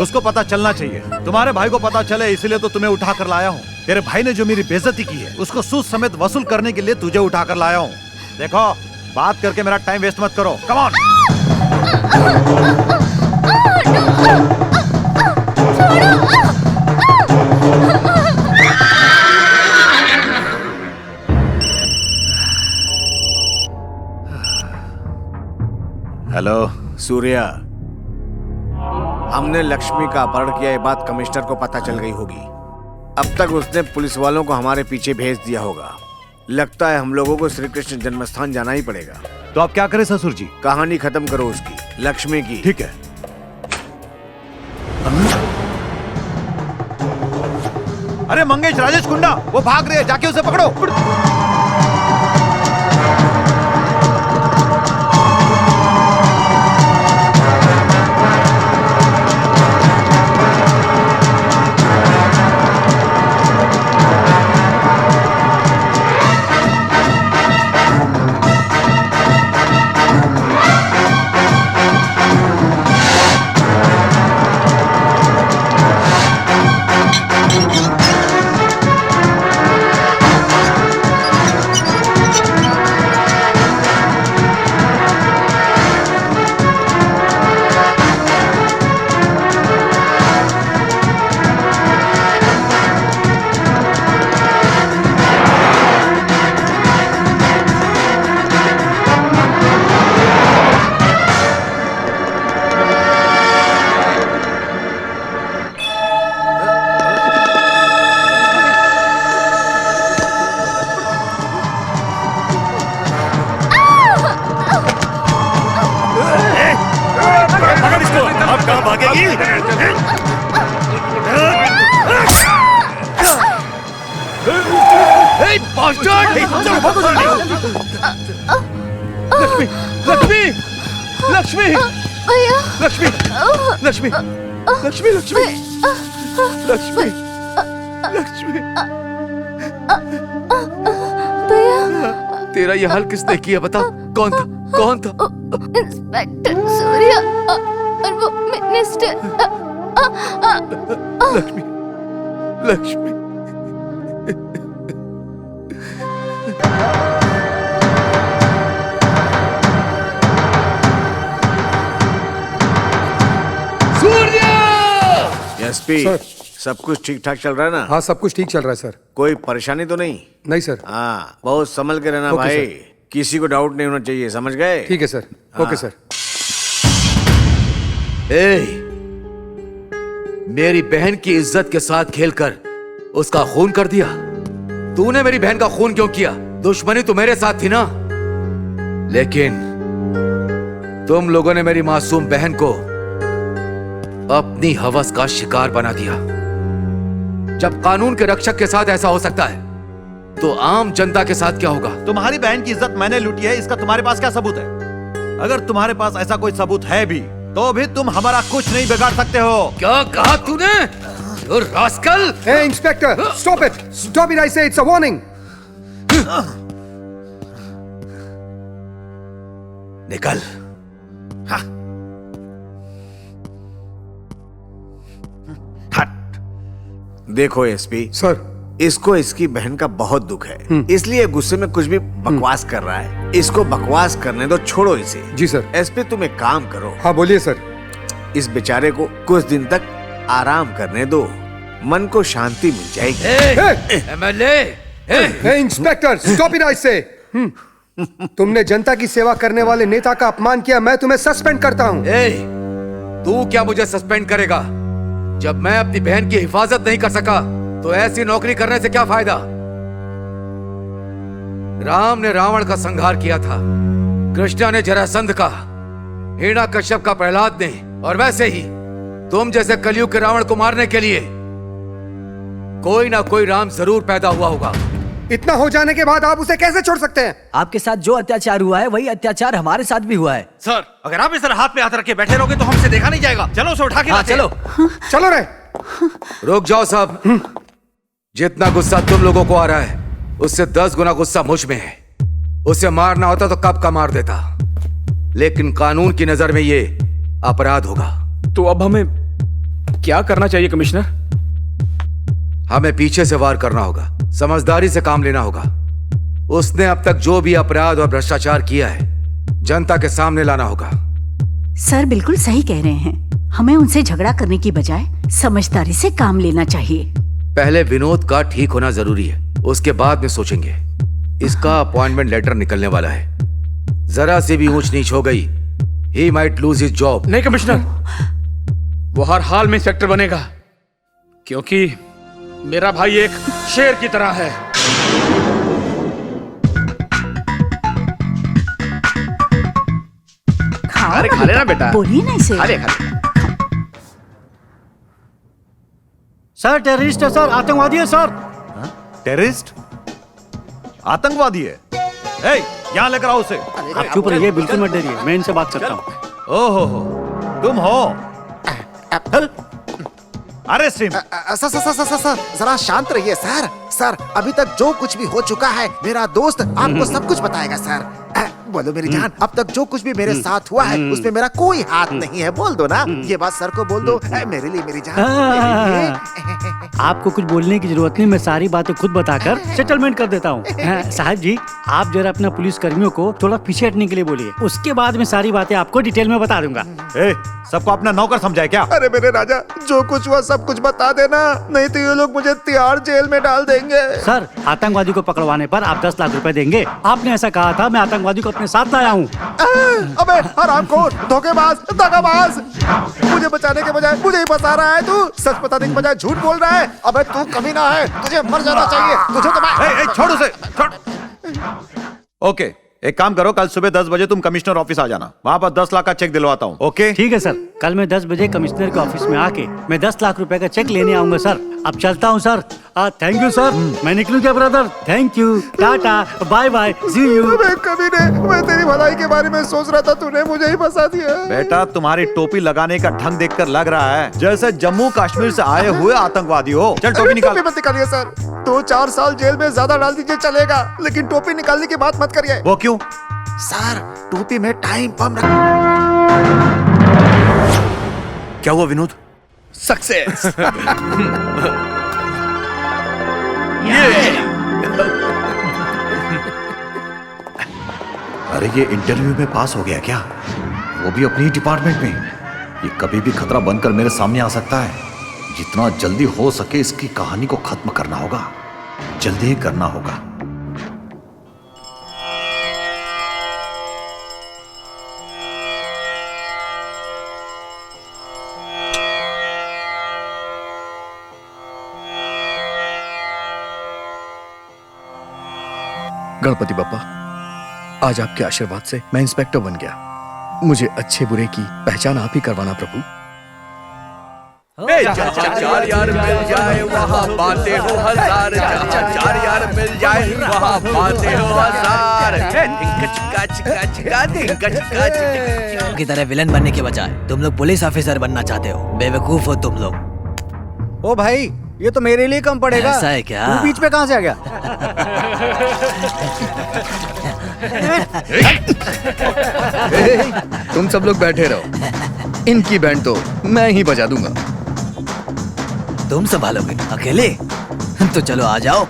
उसको पता चलना चाहिए। तुम्हारे भाई को पता चले इसलिए तो तुम्हें उठा कर लाया हूँ। तेरे भाई ने जो मेरी बेइज्जती की है उसको सूद समेत वसूल करने के लिए तुझे उठा कर लाया हूँ। देखो बात करके मेरा टाइम वेस्ट मत करो। Come on. हेलो सूर्या, हमने लक्ष्मी का अपहरण किया, ये बात कमिश्नर को पता चल गई होगी। अब तक उसने पुलिस वालों को हमारे पीछे भेज दिया होगा। लगता है हम लोगों को श्री कृष्ण जन्मस्थान जाना ही पड़ेगा। तो आप क्या करें ससुर जी? कहानी खत्म करो उसकी, लक्ष्मी की। ठीक है। अरे मंगेश, राजेश कुंडा, वो भाग रहे हैं, जाके उसे पकड़ो। चलो भागो जल्दी। लक्ष्मी लक्ष्मी लक्ष्मी भैया लक्ष्मी लक्ष्मी लक्ष्मी लक्ष्मी लक्ष्मी लक्ष्मी भैया तेरा ये हाल किसने किया बता? कौन था? कौन था? इंस्पेक्टर सूर्या और वो मिनिस्टर लक्ष्मी लक्ष्मी एसपी सब कुछ ठीक ठाक चल रहा है ना? हाँ सब कुछ ठीक चल रहा है सर। कोई परेशानी तो नहीं? नहीं सर। हाँ बहुत संभल के रहना ओके, भाई। सर। किसी को डाउट नहीं होना चाहिए, समझ गए? ठीक है सर। Okay sir. मेरी बहन की इज्जत के साथ खेलकर उसका खून कर दिया। तूने मेरी बहन का खून क्यों किया? दुश्मनी तो मेरे साथ थी ना। लेकिन तुम लोगों ने मेरी मासूम बहन को अपनी हवस का शिकार बना दिया। जब कानून के रक्षक के साथ ऐसा हो सकता है तो आम जनता के साथ क्या होगा? तुम्हारी बहन की इज्जत मैंने लूटी है, इसका तुम्हारे पास क्या सबूत है? अगर तुम्हारे पास ऐसा कोई सबूत है भी तो भी तुम हमारा कुछ नहीं बिगाड़ सकते हो। क्या कहा तूने? Rascal! Hey inspector, stop it! Stop it, I say, it's a warning. निकल। देखो एसपी सर, इसको इसकी बहन का बहुत दुख है, इसलिए गुस्से में कुछ भी बकवास कर रहा है। इसको बकवास करने दो, छोड़ो इसे। जी सर। एसपी तुम एक काम करो। हाँ बोलिए सर। इस बेचारे को कुछ दिन तक आराम करने दो, मन को शांति मिल जाएगी। एमएलए! इंस्पेक्टर, स्टॉप इट, आई से। तुमने जनता की सेवा करने वाले नेता का अपमान किया, मैं तुम्हें सस्पेंड करता हूँ। तू क्या मुझे सस्पेंड करेगा? जब मैं अपनी बहन की हिफाजत नहीं कर सका तो ऐसी नौकरी करने से क्या फायदा? राम ने रावण का संहार किया था, कृष्णा ने जरासंध का, हिरण्यकश्यप का प्रहलाद ने, और वैसे ही तुम जैसे कलयुग के रावण को मारने के लिए कोई ना कोई राम जरूर पैदा हुआ होगा। इतना हो जाने के बाद आप उसे कैसे छोड़ सकते हैं? आपके साथ जो अत्याचार हुआ है वही अत्याचार हमारे साथ भी हुआ है। सर, अगर आप इस तरह हाथ पे हाथ रख के बैठे रहोगे तो हमसे देखा नहीं जाएगा। चलो उसे उठा के हाँ, लाते हैं। चलो चलो रे। रुक जाओ साहब। जितना गुस्सा तुम लोगों को आ रहा है उससे 10 गुना गुस्सा मुझ में है। उसे मारना होता तो कब का मार देता, लेकिन कानून की नजर में ये अपराध होगा। तो अब हमें क्या करना चाहिए कमिश्नर? हमें पीछे से वार करना होगा, समझदारी से काम लेना होगा। उसने अब तक जो भी अपराध और भ्रष्टाचार किया है जनता के सामने लाना होगा। सर बिल्कुल सही कह रहे हैं, हमें उनसे झगड़ा करने की बजाय समझदारी से काम लेना चाहिए। पहले विनोद का ठीक होना जरूरी है, उसके बाद में सोचेंगे। इसका अपॉइंटमेंट लेटर निकलने वाला है। जरा से भी ऊंच नीच हो गई, he might lose his job। नहीं कमिश्नर, वो हर हाल में इंस्पेक्टर बनेगा, क्योंकि मेरा भाई एक शेर की तरह है। अरे खा लेना बेटा। बोलिए ना इसे। खा ले खा ले। सर टेररिस्ट है सर, आतंकवादी है सर। टेररिस्ट? आतंकवादी है? ए, यहाँ लेकर आओ उसे। आप चुप रहिए, बिल्कुल मत डरिए, मैं इनसे बात करता हूँ। ओहो, तुम हो? अरे सिम, सर जरा शांत रहिए सर। सर अभी तक जो कुछ भी हो चुका है, मेरा दोस्त आपको सब कुछ बताएगा सर। बोलो मेरी जान, अब तक जो कुछ भी मेरे साथ हुआ है उसमें मेरा कोई हाथ नहीं है। बोल दो ना, ये बात सर को बोल दो। मेरे लिए मेरी जान, मेरे लिए। आपको कुछ बोलने की जरूरत नहीं, मैं सारी बातें खुद बताकर सेटलमेंट कर देता हूँ। साहब जी, आप जरा अपना पुलिस कर्मियों को थोड़ा पीछे हटने के लिए बोलिए, उसके बाद में सारी बातें आपको डिटेल में बता दूंगा। सबको अपना नौकर समझा क्या? अरे मेरे राजा, जो कुछ हुआ सब कुछ बता देना, नहीं तो ये लोग मुझे तिहाड़ जेल में डाल देंगे। सर, आतंकवादी को पकड़वाने पर आप 10 लाख रुपए देंगे। आपने ऐसा कहा था, मैं आतंकवादी को अपने साथ लाया हूँ। अबे हरामखोर, धोखेबाज, दगाबाज, मुझे बचाने के बजाय मुझे ही फंसा रहा है तू। सच बताने के बजाय झूठ बोल रहा है। अबे तू कमीना है, तुझे मर जाना चाहिए। तुझे तो मैं छोड़ उसे, छोड़। ओके, एक काम करो, कल सुबह 10 बजे तुम कमिश्नर ऑफिस आ जाना, वहां पर 10 लाख का चेक दिलवाता हूँ। ओके ठीक है सर, कल मैं 10 बजे कमिश्नर के ऑफिस में आके मैं 10 लाख रुपए का चेक लेने आऊंगा सर। अब चलता हूँ सर। Thank you sir. मैं निकलूं क्या brother? Thank you, tata, bye bye, see you. कभी नहीं, मैं तेरी भलाई के बारे में सोच रहा था, तूने मुझे ही फंसा दिया। बेटा, तुम्हारी टोपी लगाने का ढंग देखकर लग रहा है जैसे जम्मू कश्मीर से आए हुए आतंकवादी हो। चल टोपी निकाल। टोपी मत निकालिए सर, 2-4 साल जेल में ज्यादा डाल दीजिए चलेगा, लेकिन टोपी निकालने की बात मत करिए। वो क्यों? सर टोपी में टाइम बम क्या हुआ विनोद? सक्सेस। अरे ये इंटरव्यू में पास हो गया क्या? वो भी अपनी डिपार्टमेंट में। ये कभी भी खतरा बनकर मेरे सामने आ सकता है। जितना जल्दी हो सके इसकी कहानी को खत्म करना होगा, जल्दी ही करना होगा। गणपति बप्पा, आज आपके आशीर्वाद से मैं इंस्पेक्टर बन गया। मुझे अच्छे बुरे की पहचान आप ही करवाना प्रभु। चार यार मिल जाए वहाँ बातें हो हजार, चार यार मिल जाए वहाँ बातें हो हजार। की तरह विलन बनने के बजाय तुम लोग पुलिस ऑफिसर बनना चाहते हो। बेवकूफ हो तुम लोग। ओ भाई, ये तो मेरे लिए कम पड़ेगा। ऐसा है क्या? तू बीच में कहाँ से आ गया? तुम सब लोग बैठे रहो, इनकी बैंड तो मैं ही बजा दूंगा। तुम संभालोगे अकेले? तो चलो आ जाओ।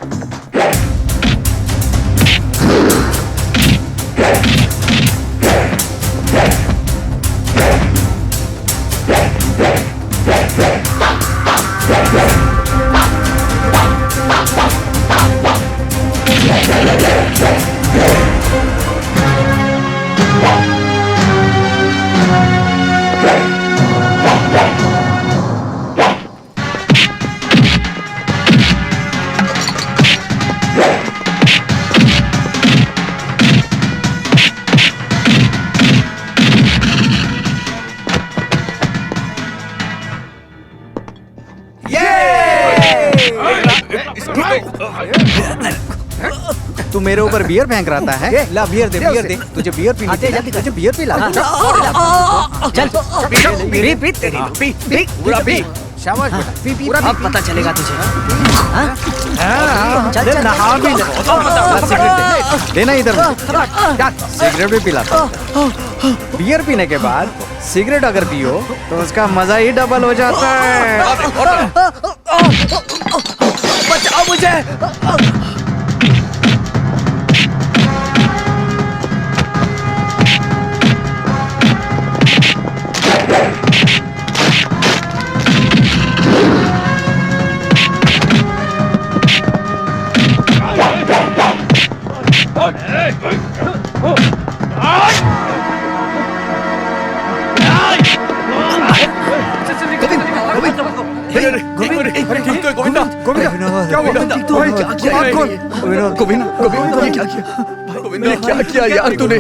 तू मेरे ऊपर बियर फेंक रहा था है? ला बियर दे, बियर दे। तुझे बियर पीनी थी, तुझे बियर पिला। चल पी पी तेरी पी पी पूरा पी। शाबाश बेटा, पी पूरा। अब पता चलेगा तुझे। चल चल नहा भी ले। सिगरेट देना इधर। सिगरेट भी पिलाता। बियर पीने के बाद सिगरेट अगर पियो तो उसका मजा ही डबल हो जाता है। बचाओ मुझे। क्या किया यार तूने?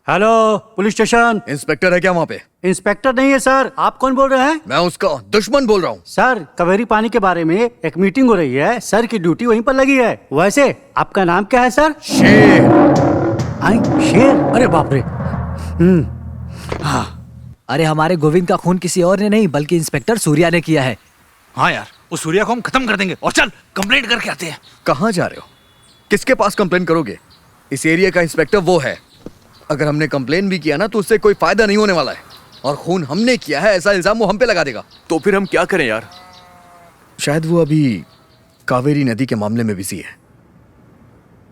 Hello, police station. इंस्पेक्टर है क्या वहाँ पे? इंस्पेक्टर नहीं है सर। आप कौन बोल रहे हैं? मैं उसका दुश्मन बोल रहा हूँ। सर, कावेरी पानी के बारे में एक मीटिंग हो रही है। सर की ड्यूटी वहीं पर लगी है। वैसे आपका नाम क्या है सर? शेर। शेर? अरे बाप रे। अरे हमारे गोविंद का खून किसी और ने नहीं बल्कि इंस्पेक्टर सूर्या ने किया है। हाँ यार, उस सूर्या को हम खत्म कर देंगे। और चल कंप्लेंट करके आते हैं। कहाँ जा रहे हो? किसके पास कंप्लेंट करोगे? इस एरिया का इंस्पेक्टर वो है। अगर हमने कंप्लेन भी किया ना तो उससे कोई फायदा नहीं होने वाला है। और खून हमने किया है ऐसा इल्जाम वो हम पे लगा देगा। तो फिर हम क्या करें यार? शायद वो अभी कावेरी नदी के मामले में बिजी है।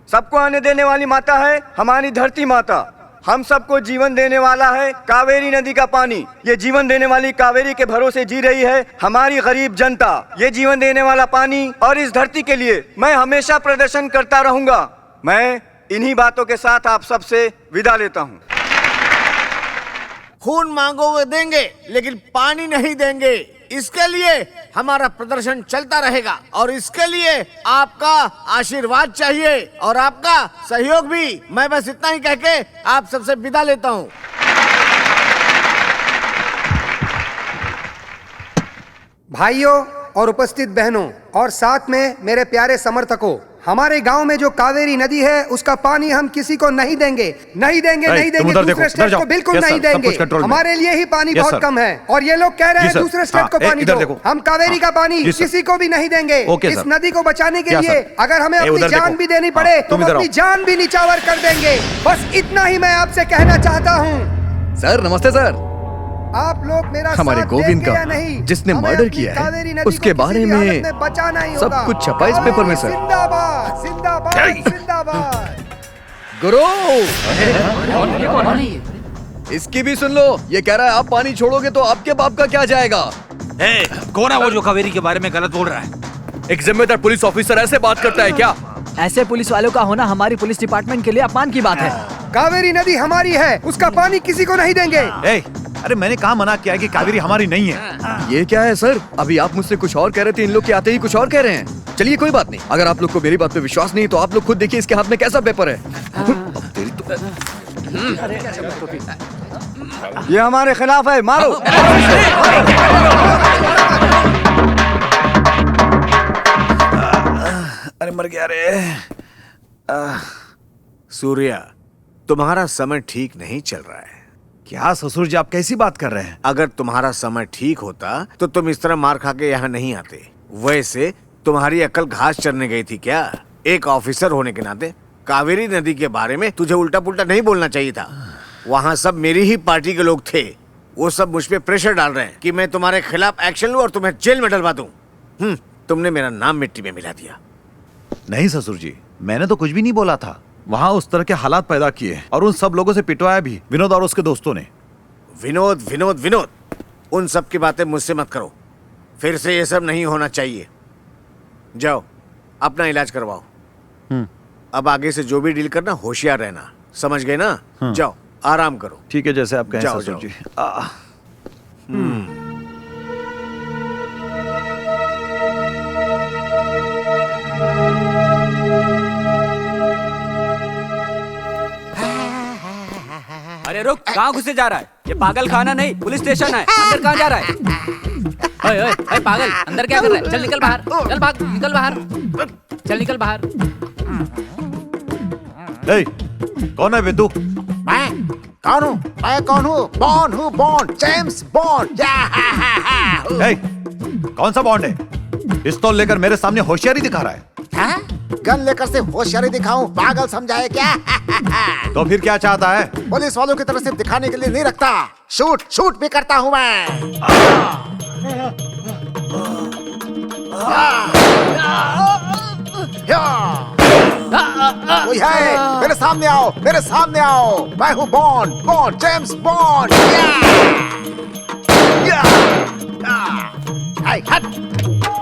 सबको आने देने वाली माता है हमारी धरती माता। हम सबको जीवन देने वाला है कावेरी नदी का पानी। ये जीवन देने वाली कावेरी के भरोसे जी रही है हमारी गरीब जनता। ये जीवन देने वाला पानी और इस धरती के लिए मैं हमेशा प्रदर्शन करता रहूंगा। मैं इन्हीं बातों के साथ आप सबसे विदा लेता हूँ। खून मांगोगे देंगे, लेकिन पानी नहीं देंगे। इसके लिए हमारा प्रदर्शन चलता रहेगा और इसके लिए आपका आशीर्वाद चाहिए और आपका सहयोग भी। मैं बस इतना ही कह के आप सबसे विदा लेता हूँ। भाइयों और उपस्थित बहनों और साथ में मेरे प्यारे समर्थकों, हमारे गांव में जो कावेरी नदी है उसका पानी हम किसी को नहीं देंगे, नहीं देंगे, नहीं देंगे। दूसरे स्टेट को बिल्कुल नहीं देंगे। हमारे लिए ही पानी बहुत कम है और ये लोग कह रहे हैं दूसरे स्टेट को पानी दो। हम कावेरी का पानी किसी को भी नहीं देंगे। इस नदी को बचाने के लिए अगर हमें अपनी जान भी देनी पड़े तो हम अपनी जान भी निछावर कर देंगे। बस इतना ही मैं आपसे कहना चाहता हूँ। सर नमस्ते सर। आप लोग मेरा हमारे गोविंद का जिसने मर्डर किया है उसके बारे में सब कुछ छपा इस पेपर में सर। जिंदाबाद जिंदाबाद जिंदाबाद। गुरु इसकी भी सुन लो। ये कह रहा है आप पानी छोड़ोगे तो आपके बाप का क्या जाएगा। कौन है वो जो कावेरी के बारे में गलत बोल रहा है? एक जिम्मेदार पुलिस ऑफिसर ऐसे बात करता है क्या? ऐसे पुलिस वालों का होना हमारी पुलिस डिपार्टमेंट के लिए अपमान की बात है। कावेरी नदी हमारी है, उसका पानी किसी को नहीं देंगे। अरे मैंने कहा मना किया है कि कावेरी हमारी नहीं है। ये क्या है सर? अभी आप मुझसे कुछ और कह रहे थे, इन लोग के आते ही कुछ और कह रहे हैं। चलिए कोई बात नहीं, अगर आप लोग को मेरी बात पे विश्वास नहीं तो आप लोग खुद देखिए इसके हाथ में कैसा पेपर है। ये हमारे खिलाफ है, मारो। अरे मर गया रे। सूर्या, तुम्हारा समय ठीक नहीं चल रहा है। क्या ससुर जी, आप कैसी बात कर रहे हैं? अगर तुम्हारा समय ठीक होता तो तुम इस तरह मार खा के यहाँ नहीं आते। वैसे तुम्हारी अकल घास चरने गई थी क्या? एक ऑफिसर होने के नाते कावेरी नदी के बारे में तुझे उल्टा पुल्टा नहीं बोलना चाहिए था। वहाँ सब मेरी ही पार्टी के लोग थे। वो सब मुझ पे प्रेशर डाल रहे हैं कि मैं तुम्हारे खिलाफ एक्शन लूं और तुम्हें जेल में डलवा दूं। तुमने मेरा नाम मिट्टी में मिला दिया। नहीं ससुर जी, मैंने तो कुछ भी नहीं बोला था। वहाँ उस तरह के हालात पैदा किए और उन सब लोगों से पिटवाया भी, विनोद और उसके दोस्तों ने। विनोद विनोद विनोद, उन सब की बातें मुझसे मत करो। फिर से ये सब नहीं होना चाहिए। जाओ अपना इलाज करवाओ। अब आगे से जो भी डील करना होशियार रहना, समझ गए ना? जाओ आराम करो। ठीक है, जैसे आप कहें ससुर जी। अरे रुक, कहाँ घुसे जा रहा है? ये पागल खाना नहीं, पुलिस स्टेशन है। अंदर कहाँ जा रहा है? ओए ओए ओए पागल, अंदर क्या कर रहा है? चल निकल बाहर, चल भाग, निकल बाहर, चल निकल बाहर। कौन है बिद्दू? मैं कौन हूँ? मैं कौन हूँ? बॉन्ड हूँ, बॉन्ड, जेम्स बॉन्ड। कौन सा बॉन्ड है? पिस्तौल लेकर मेरे सामने होशियारी दिखा रहा है। गन लेकर से होशियारी दिखाऊं? पागल समझा है क्या? तो फिर क्या चाहता है? पुलिस वालों की तरह से दिखाने के लिए नहीं रखता, शूट शूट भी करता हूँ मैं। कोई है? मेरे सामने आओ, मेरे सामने आओ। मैं हूँ bond, bond, James bond.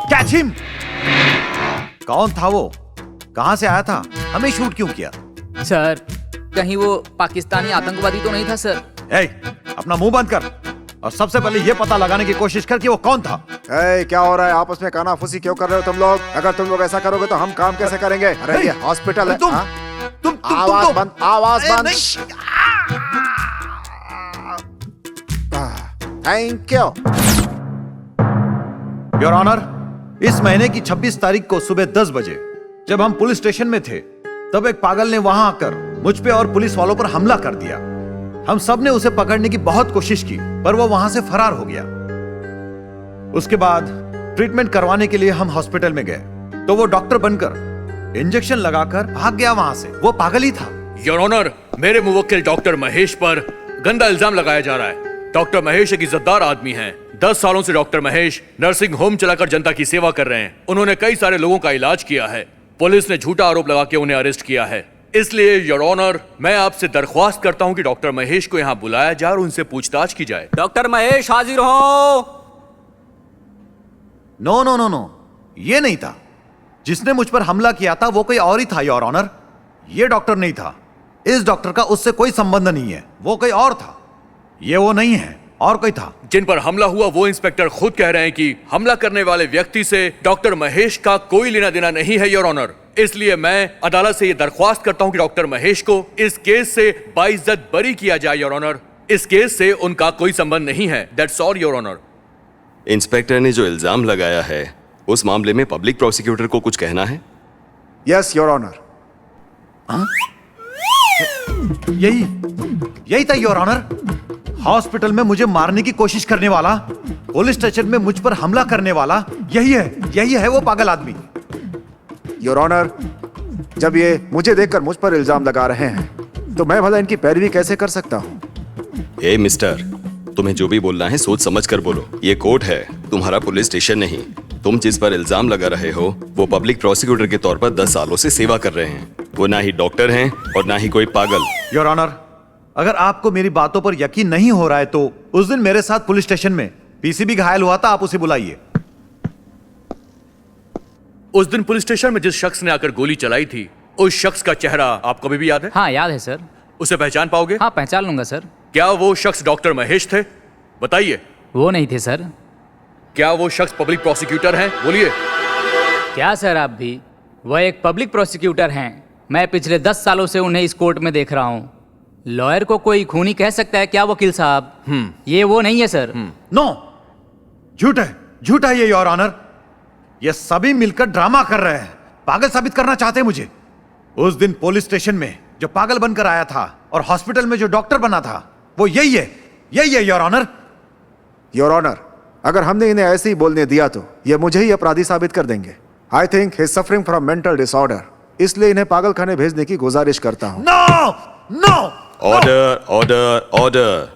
Catch him. कौन था वो? कहाँ से आया था? हमें शूट क्यों किया? सर कहीं वो पाकिस्तानी आतंकवादी तो नहीं था सर? अपना मुंह बंद कर और सबसे पहले ये पता लगाने की कोशिश कर कि वो कौन था। क्या हो रहा है? आपस में कानाफूसी क्यों कर रहे हो तुम लोग? अगर तुम लोग ऐसा करोगे तो हम काम कैसे करेंगे? अरे ये हॉस्पिटल है। तुम आवाज बंद, आवाज बंद। थैंक यू योर ऑनर, इस महीने की 26 तारीख को सुबह 10 बजे जब हम पुलिस स्टेशन में थे तब एक पागल ने वहां आकर मुझ पे और पुलिस वालों पर हमला कर दिया। हम सब ने उसे पकड़ने की बहुत कोशिश की पर वो वहां से फरार हो गया। उसके बाद ट्रीटमेंट करवाने के लिए हम हॉस्पिटल में गए तो वो डॉक्टर बनकर इंजेक्शन लगाकर भाग गया वहां से। वो पागल ही था। योर ऑनर, मेरे मुवक्किल डॉक्टर महेश पर गंदा इल्जाम लगाया जा रहा है। डॉक्टर महेश एक इज्जतदार आदमी हैं। 10 सालों से डॉक्टर महेश नर्सिंग होम चलाकर जनता की सेवा कर रहे हैं। उन्होंने कई सारे लोगों का इलाज किया है। पुलिस ने झूठा आरोप लगा के उन्हें अरेस्ट किया है। इसलिए योर ऑनर, मैं आपसे दरख्वास्त करता हूं कि डॉक्टर महेश को यहां बुलाया जाए और उनसे पूछताछ की जाए। डॉक्टर महेश हाजिर हो। नो नो नो नो, ये नहीं था। जिसने मुझ पर हमला किया था वो कोई और ही था योर ऑनर। ये डॉक्टर नहीं था। इस डॉक्टर का उससे कोई संबंध नहीं है। वो कोई और था। ये वो नहीं है, और कोई था। जिन पर हमला हुआ वो इंस्पेक्टर खुद कह रहे हैं कि हमला करने वाले व्यक्ति से डॉक्टर महेश का कोई लेना देना नहीं है योर ऑनर। इसलिए मैं अदालत से ये दरख्वास्त करता हूं कि डॉक्टर महेश को इस केस से बाइज्जत बरी किया जाए योर ऑनर। इस केस से उनका कोई संबंध नहीं है। That's all your honour. Inspector ने जो इल्जाम लगाया है उस मामले में पब्लिक प्रोसिक्यूटर को कुछ कहना है? Yes your honour. यही था योर ऑनर। हॉस्पिटल में मुझे मारने की कोशिश करने वाला, पुलिस स्टेशन में मुझ पर हमला करने वाला, यही है वो पागल आदमी। योर ऑनर, जब ये मुझे देखकर मुझ पर इल्जाम लगा रहे हैं तो मैं भला इनकी पैरवी कैसे कर सकता हूँ? ए मिस्टर, तुम्हें जो भी बोलना है सोच समझ कर बोलो। ये कोर्ट है, तुम्हारा पुलिस स्टेशन नहीं। तुम जिस पर इल्जाम लगा रहे हो वो पब्लिक प्रोसिक्यूटर के तौर पर 10 सालों से सेवा कर रहे हैं। वो ना ही डॉक्टर हैं और ना ही कोई पागल। योर ऑनर, अगर आपको मेरी बातों पर यकीन नहीं हो रहा है तो उस दिन मेरे साथ पुलिस स्टेशन में पीसीबी घायल हुआ था, आप उसे बुलाइए। उस दिन पुलिस स्टेशन में जिस शख्स ने आकर गोली चलाई थी, उस शख्स का चेहरा आपको भी याद है? हाँ याद है सर। उसे पहचान पाओगे? हाँ पहचान लूंगा सर। क्या वो शख्स डॉक्टर महेश थे? बताइए। वो नहीं थे सर। क्या वो शख्स पब्लिक प्रोसिक्यूटर हैं? बोलिए। क्या सर आप भी? वह एक पब्लिक प्रोसिक्यूटर हैं। मैं पिछले 10 सालों से उन्हें इस कोर्ट में देख रहा हूँ। लॉयर को कोई खूनी कह सकता है क्या वकील साहब? ये वो नहीं है सर। नो, झूठ है ये योर ऑनर। ये सभी मिलकर ड्रामा कर रहे हैं, पागल साबित करना चाहते हैं मुझे। उस दिन पुलिस स्टेशन में जो पागल बनकर आया था और हॉस्पिटल में जो डॉक्टर बना था वो यही है योर ऑनर। योर ऑनर, अगर हमने इन्हें ऐसे ही बोलने दिया तो ये मुझे ही अपराधी साबित कर देंगे। I think he is suffering from mental disorder, इसलिए इन्हें पागल खाने भेजने की गुजारिश करता हूं। नो। ऑर्डर।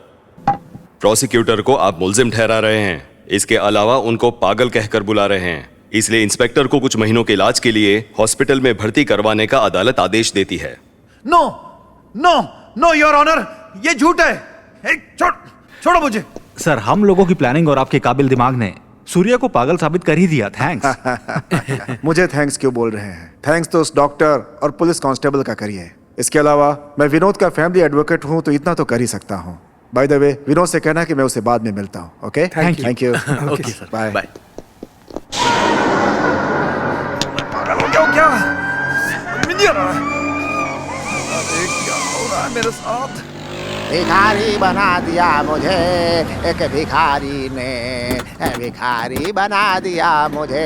प्रोसिक्यूटर को आप मुल्जिम ठहरा रहे हैं, इसके अलावा उनको पागल कहकर बुला रहे हैं। इसलिए इंस्पेक्टर को कुछ महीनों के इलाज के लिए हॉस्पिटल में भर्ती करवाने का अदालत आदेश देती है। नो योर ऑनर, ये झूठ है। छोड़ो मुझे। सर, हम लोगों की प्लानिंग और आपके काबिल दिमाग ने सूर्या को पागल साबित कर ही दिया। थैंक्स। मुझे थैंक्स क्यों बोल रहे हैं? थैंक्स तो उस डॉक्टर और पुलिस कांस्टेबल का करिए। इसके अलावा मैं विनोद का फैमिली एडवोकेट हूं तो इतना तो कर ही सकता हूं। बाय द वे, विनोद से कहना कि मैं उसे बाद में मिलता हूं। Okay, thank you. Okay sir, bye. पागल हो क्या? समझ नहीं आ रहा है। अरे क्या हो रहा है मेरे साथ? भिखारी बना दिया मुझे एक भिखारी ने, भिखारी बना दिया मुझे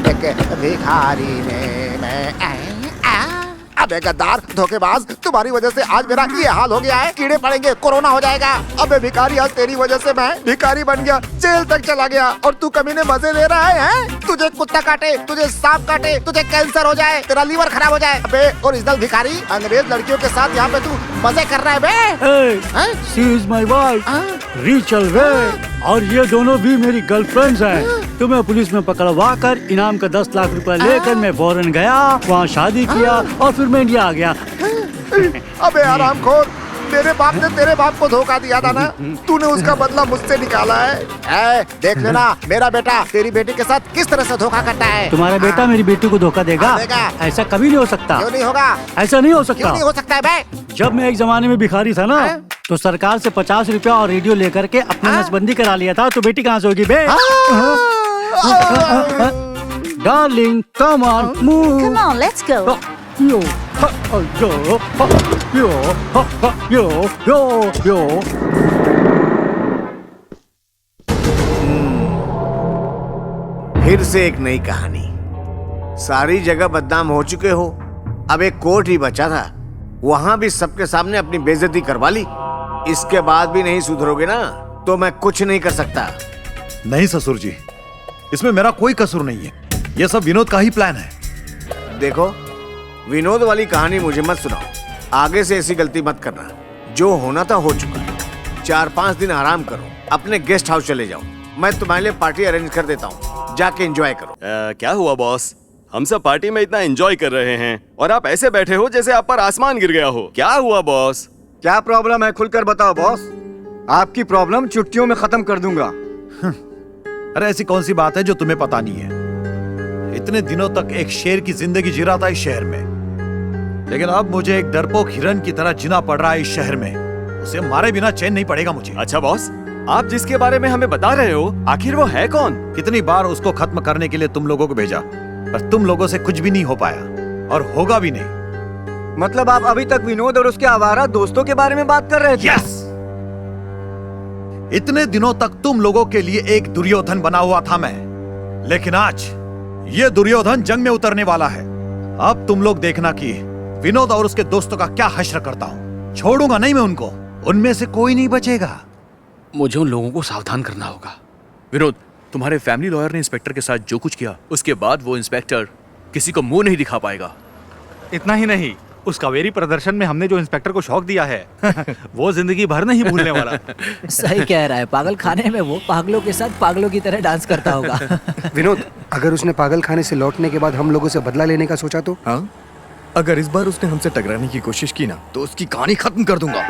एक भिखारी ने। मैं अबे गद्दार, धोखेबाज, तुम्हारी वजह से आज मेरा ये हाल हो गया है। कीड़े पड़ेंगे, कोरोना हो जाएगा। अबे भिखारी, आज तेरी वजह से मैं भिखारी बन गया, जेल तक चला गया और तू कमीने मजे ले रहा है? तुझे कुत्ता काटे, तुझे सांप काटे, तुझे कैंसर हो जाए, तेरा लीवर खराब हो जाए। अबे ओरिजिनल भिखारी, अंग्रेज लड़कियों के साथ यहाँ पे तू मजे कर रहा है बे? शी इज माय वाइफ रीचल वे, और ये दोनों भी मेरी गर्लफ्रेंड्स हैं। तुम्हें पुलिस में पकड़वा कर इनाम का 10 लाख रुपए लेकर मैं फॉरेन गया, वहाँ शादी किया और फिर मैं इंडिया आ गया। अबे आरामखोर, मेरे बाप ने तेरे बाप को धोखा दिया था ना, तूने उसका बदला मुझसे निकाला है। देख लेना मेरा बेटा तेरी बेटी के साथ किस तरह से धोखा करता है। तुम्हारा बेटा मेरी बेटी को धोखा देगा? ऐसा कभी नहीं हो सकता। क्यों नहीं होगा? ऐसा नहीं हो सकता। क्यों नहीं हो सकता है बे? जब मैं एक जमाने में भिखारी था ना, तो सरकार से 50 रुपया और रेडियो लेकर के अपना नसबंदी करा लिया था। तो बेटी कहाँ से होगी बे? Darling, come on, move. Come on, let's go. Yo yo. फिर से एक नई कहानी। सारी जगह बदनाम हो चुके हो, अब एक कोर्ट ही बचा था, वहां भी सबके सामने अपनी बेइज्जती करवा ली। इसके बाद भी नहीं सुधरोगे ना तो मैं कुछ नहीं कर सकता। नहीं ससुर जी, इसमें मेरा कोई कसूर नहीं है। यह सब विनोद का ही प्लान है। देखो, विनोद वाली कहानी मुझे मत सुनाओ। आगे से ऐसी गलती मत करना। जो होना था हो चुका। 4-5 दिन आराम करो, अपने गेस्ट हाउस चले जाओ। मैं तुम्हारे लिए पार्टी अरेंज कर देता हूँ, जाके एंजॉय करो। क्या हुआ बॉस? हम सब पार्टी में इतना एंजॉय कर रहे हैं और आप ऐसे बैठे हो जैसे आप पर आसमान गिर गया हो। क्या हुआ बॉस? क्या प्रॉब्लम है खुलकर बताओ बॉस। आपकी प्रॉब्लम चुटकियों में खत्म कर दूंगा। अरे ऐसी कौन सी बात है जो तुम्हें पता नहीं है? इतने दिनों तक एक शेर की जिंदगी जी रहा था इस शहर में, लेकिन अब मुझे एक डरपोक हिरन की तरह जीना पड़ रहा है इस शहर में। उसे मारे बिना चैन नहीं पड़ेगा मुझे। अच्छा बॉस, आप जिसके बारे में हमें बता रहे हो आखिर वो है कौन? कितनी बार उसको खत्म करने के लिए तुम लोगों को भेजा, पर तुम लोगों से कुछ भी नहीं हो पाया और होगा भी नहीं। मतलब आप अभी तक विनोद और उसके आवारा दोस्तों के बारे में बात कर रहे थे? यस! इतने दिनों तक तुम लोगों के लिए एक दुर्योधन बना हुआ था मैं, लेकिन आज ये दुर्योधन जंग में उतरने वाला है। अब तुम लोग देखना कि विनोद और उसके दोस्तों का क्या हश्र करता हूं। छोड़ूंगा नहीं मैं उनको, उनमें से कोई नहीं बचेगा। मुझे उन लोगों को सावधान करना होगा। विनोद, तुम्हारे फैमिली लॉयर ने इंस्पेक्टर के साथ जो कुछ किया, उसके बाद वो इंस्पेक्टर किसी को मुंह नहीं दिखा पाएगा। इतना ही नहीं, उस कावेरी प्रदर्शन में हमने जो इंस्पेक्टर को शौक दिया है वो जिंदगी भर नहीं भूलने वाला। सही कह रहा है, पागल खाने में वो पागलों के साथ पागलों की तरह डांस करता होगा। विनोद, अगर उसने पागल खाने से लौटने के बाद हम लोगों से बदला लेने का सोचा तो? हाँ, अगर इस बार उसने हमसे टकराने की कोशिश की ना तो उसकी कहानी खत्म कर दूंगा।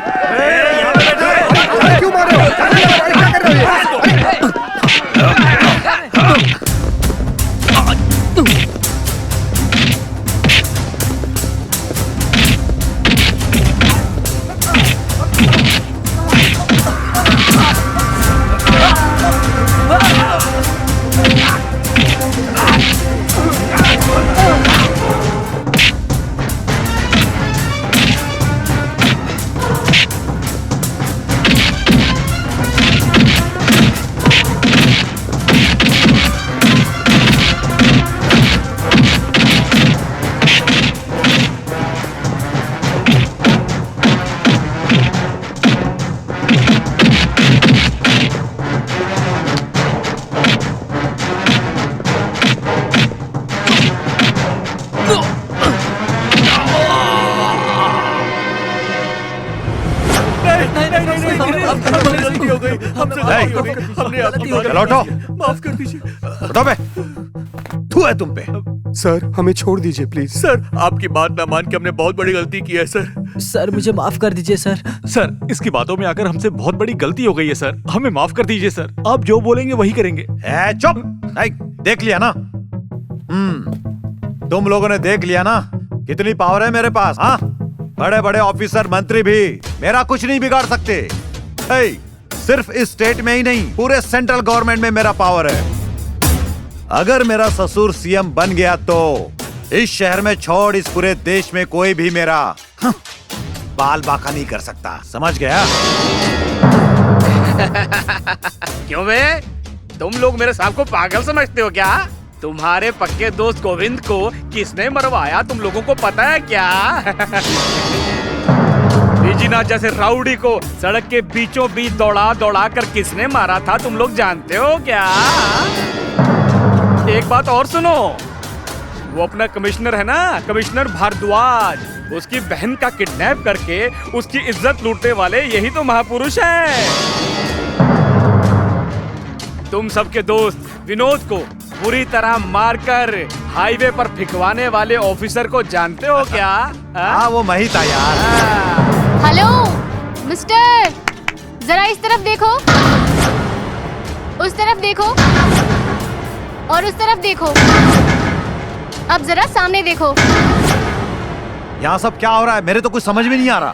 क्यों मार रहे हो? क्या कर रहे हो? लौटो, माफ कर दीजिए। बताओ बे, थू है तुम पे। सर, हमें छोड़ दीजिए प्लीज। सर, आपकी बात ना मान के हमने बहुत बड़ी गलती की है सर। सर मुझे माफ कर दीजिए सर। सर, इसकी बातों में आकर हमसे बहुत बड़ी गलती हो गई है सर, हमें माफ कर दीजिए सर। आप जो बोलेंगे वही करेंगे। चुप! देख लिया ना? तुम लोगों ने देख लिया ना कितनी पावर है मेरे पास। हाँ, बड़े बड़े ऑफिसर मंत्री भी मेरा कुछ नहीं बिगाड़ सकते। सिर्फ इस स्टेट में ही नहीं, पूरे सेंट्रल गवर्नमेंट में मेरा पावर है। अगर मेरा ससुर सीएम बन गया तो इस शहर में छोड़ इस पूरे देश में कोई भी मेरा बाल बाका नहीं कर सकता। समझ गया? क्यों बे? तुम लोग मेरे साहब को पागल समझते हो क्या? तुम्हारे पक्के दोस्त गोविंद को किसने मरवाया तुम लोगों को पता है क्या? बीजीनाथ जैसे राउडी को सड़क के बीचों बीच दौड़ा दौड़ा कर किसने मारा था तुम लोग जानते हो क्या? एक बात और सुनो, वो अपना कमिश्नर है ना, कमिश्नर भारद्वाज, उसकी बहन का किडनैप करके उसकी इज्जत लूटने वाले यही तो महापुरुष हैं। तुम सबके दोस्त विनोद को बुरी तरह मारकर हाईवे पर फिकवाने वाले ऑफिसर को जानते हो क्या? हाँ, वो मैं ही था यार। हेलो मिस्टर, जरा इस तरफ देखो, उस तरफ देखो और उस तरफ देखो। अब जरा सामने देखो। यहाँ सब क्या हो रहा है? मेरे तो कुछ समझ में नहीं आ रहा।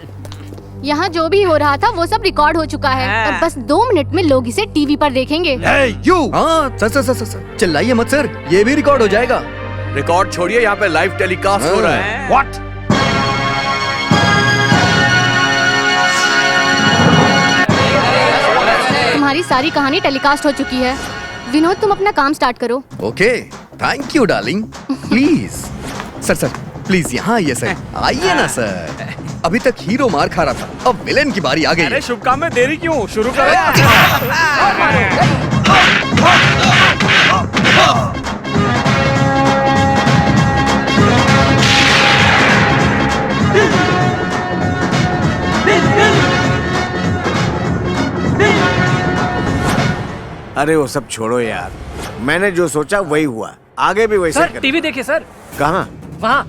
यहाँ जो भी हो रहा था वो सब रिकॉर्ड हो चुका है और बस 2 मिनट में लोग इसे टीवी पर देखेंगे। हाँ, सर चिल्लाइए मत सर, ये भी रिकॉर्ड हो जाएगा। रिकॉर्ड छोड़िए, यहाँ पे लाइव टेलीकास्ट हो रहा है। व्हाट? तुम्हारी सारी कहानी टेलीकास्ट हो चुकी है। विनोद, तुम अपना काम स्टार्ट करो। Okay, thank you darling. Please sir please यहाँ आइए सर। आइए ना सर। अभी तक हीरो मार खा रहा था, अब विलेन की बारी आ गई। अरे शुभ काम में देरी क्यों? शुरू करो। अरे वो सब छोड़ो यार, मैंने जो सोचा वही हुआ। आगे भी वैसे सर टीवी देखिए सर। कहाँ? वहाँ।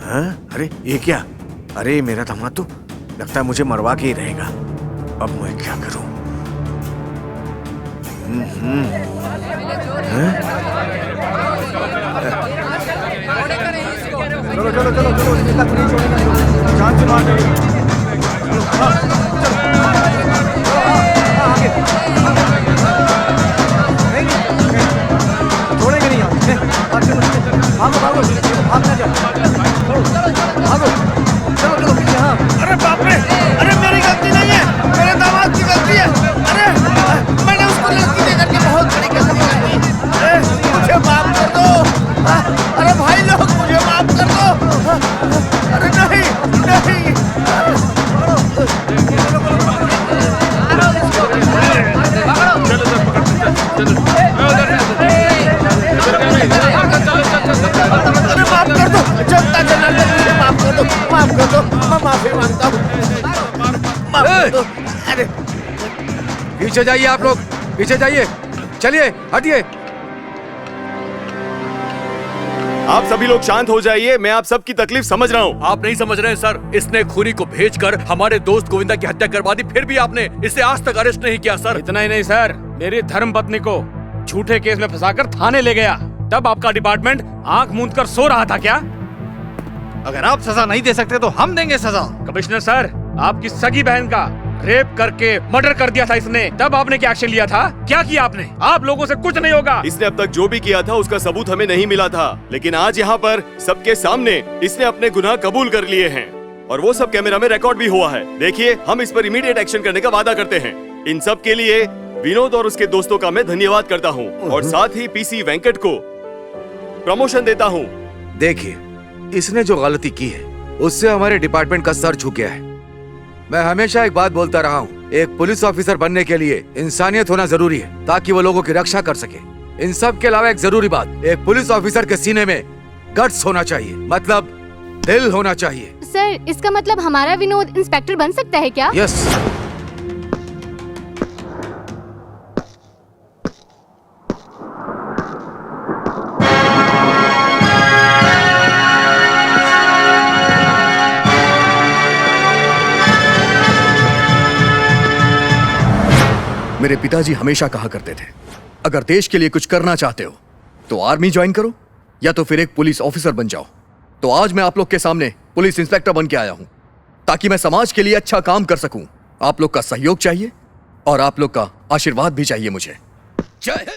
हाँ? अरे ये क्या? अरे मेरा दामाद तो लगता है मुझे मरवा के ही रहेगा। अब मैं क्या करूं? चलो चलो चलो चलो, इसके साथ नहीं छोड़ेंगे। जान से मार देंगे। छोड़ेंगे नहीं हम। भागो भागो, भागना जाओ। भागो, चलो चलो पीछे। हाँ। अरे बाप रे! अरे मेरी गलती नहीं है, मेरे दामाद की गलती है। अरे मैंने उसको लड़की दे करके बहुत बड़ी गलती कर दी। अरे मुझे माफ कर दो। अरे भाई लोग मुझे माफ कर दो। अरे नहीं नहीं। अरे माफ कर दो, जनता जनार्दन मुझे माफ कर दो, माफ कर दो, मैं माफी मांगता हूँ। माफ कर दो। अरे पीछे जाइए आप लोग, पीछे जाइए, चलिए हटिए। आप सभी लोग शांत हो जाइए, मैं आप सबकी तकलीफ समझ रहा हूँ। आप नहीं समझ रहे हैं सर, इसने खूनी को भेजकर हमारे दोस्त गोविंदा की हत्या करवा दी, फिर भी आपने इसे आज तक अरेस्ट नहीं किया सर। इतना ही नहीं सर, मेरी धर्म पत्नी को झूठे केस में फंसाकर थाने ले गया। तब आपका डिपार्टमेंट आंख मूंद कर सो रहा था क्या? अगर आप सजा नहीं दे सकते तो हम देंगे सजा। कमिश्नर सर, आपकी सगी बहन का रेप करके मर्डर कर दिया था इसने, तब आपने क्या एक्शन लिया था? क्या किया आपने? आप लोगों से कुछ नहीं होगा। इसने अब तक जो भी किया था उसका सबूत हमें नहीं मिला था, लेकिन आज यहाँ पर सबके सामने इसने अपने गुनाह कबूल कर लिए हैं और वो सब कैमरा में रिकॉर्ड भी हुआ है। देखिए, हम इस पर इमीडिएट एक्शन करने का वादा करते हैं। इन सब के लिए विनोद और उसके दोस्तों का मैं धन्यवाद करता हूँ और साथ ही पीसी वेंकट को प्रमोशन देता हूँ। देखिए, इसने जो गलती की है उससे हमारे डिपार्टमेंट का सर झुक गया है। मैं हमेशा एक बात बोलता रहा हूँ, एक पुलिस ऑफिसर बनने के लिए इंसानियत होना जरूरी है ताकि वो लोगों की रक्षा कर सके। इन सब के अलावा एक जरूरी बात, एक पुलिस ऑफिसर के सीने में गट्स होना चाहिए, मतलब दिल होना चाहिए। सर, इसका मतलब हमारा विनोद इंस्पेक्टर बन सकता है क्या? यस। मेरे पिताजी हमेशा कहा करते थे, अगर देश के लिए कुछ करना चाहते हो तो आर्मी ज्वाइन करो या तो फिर एक पुलिस ऑफिसर बन जाओ। तो आज मैं आप लोग के सामने पुलिस इंस्पेक्टर बन के आया हूं ताकि मैं समाज के लिए अच्छा काम कर सकूं। आप लोग का सहयोग चाहिए और आप लोग का आशीर्वाद भी चाहिए मुझे। जय हिंद।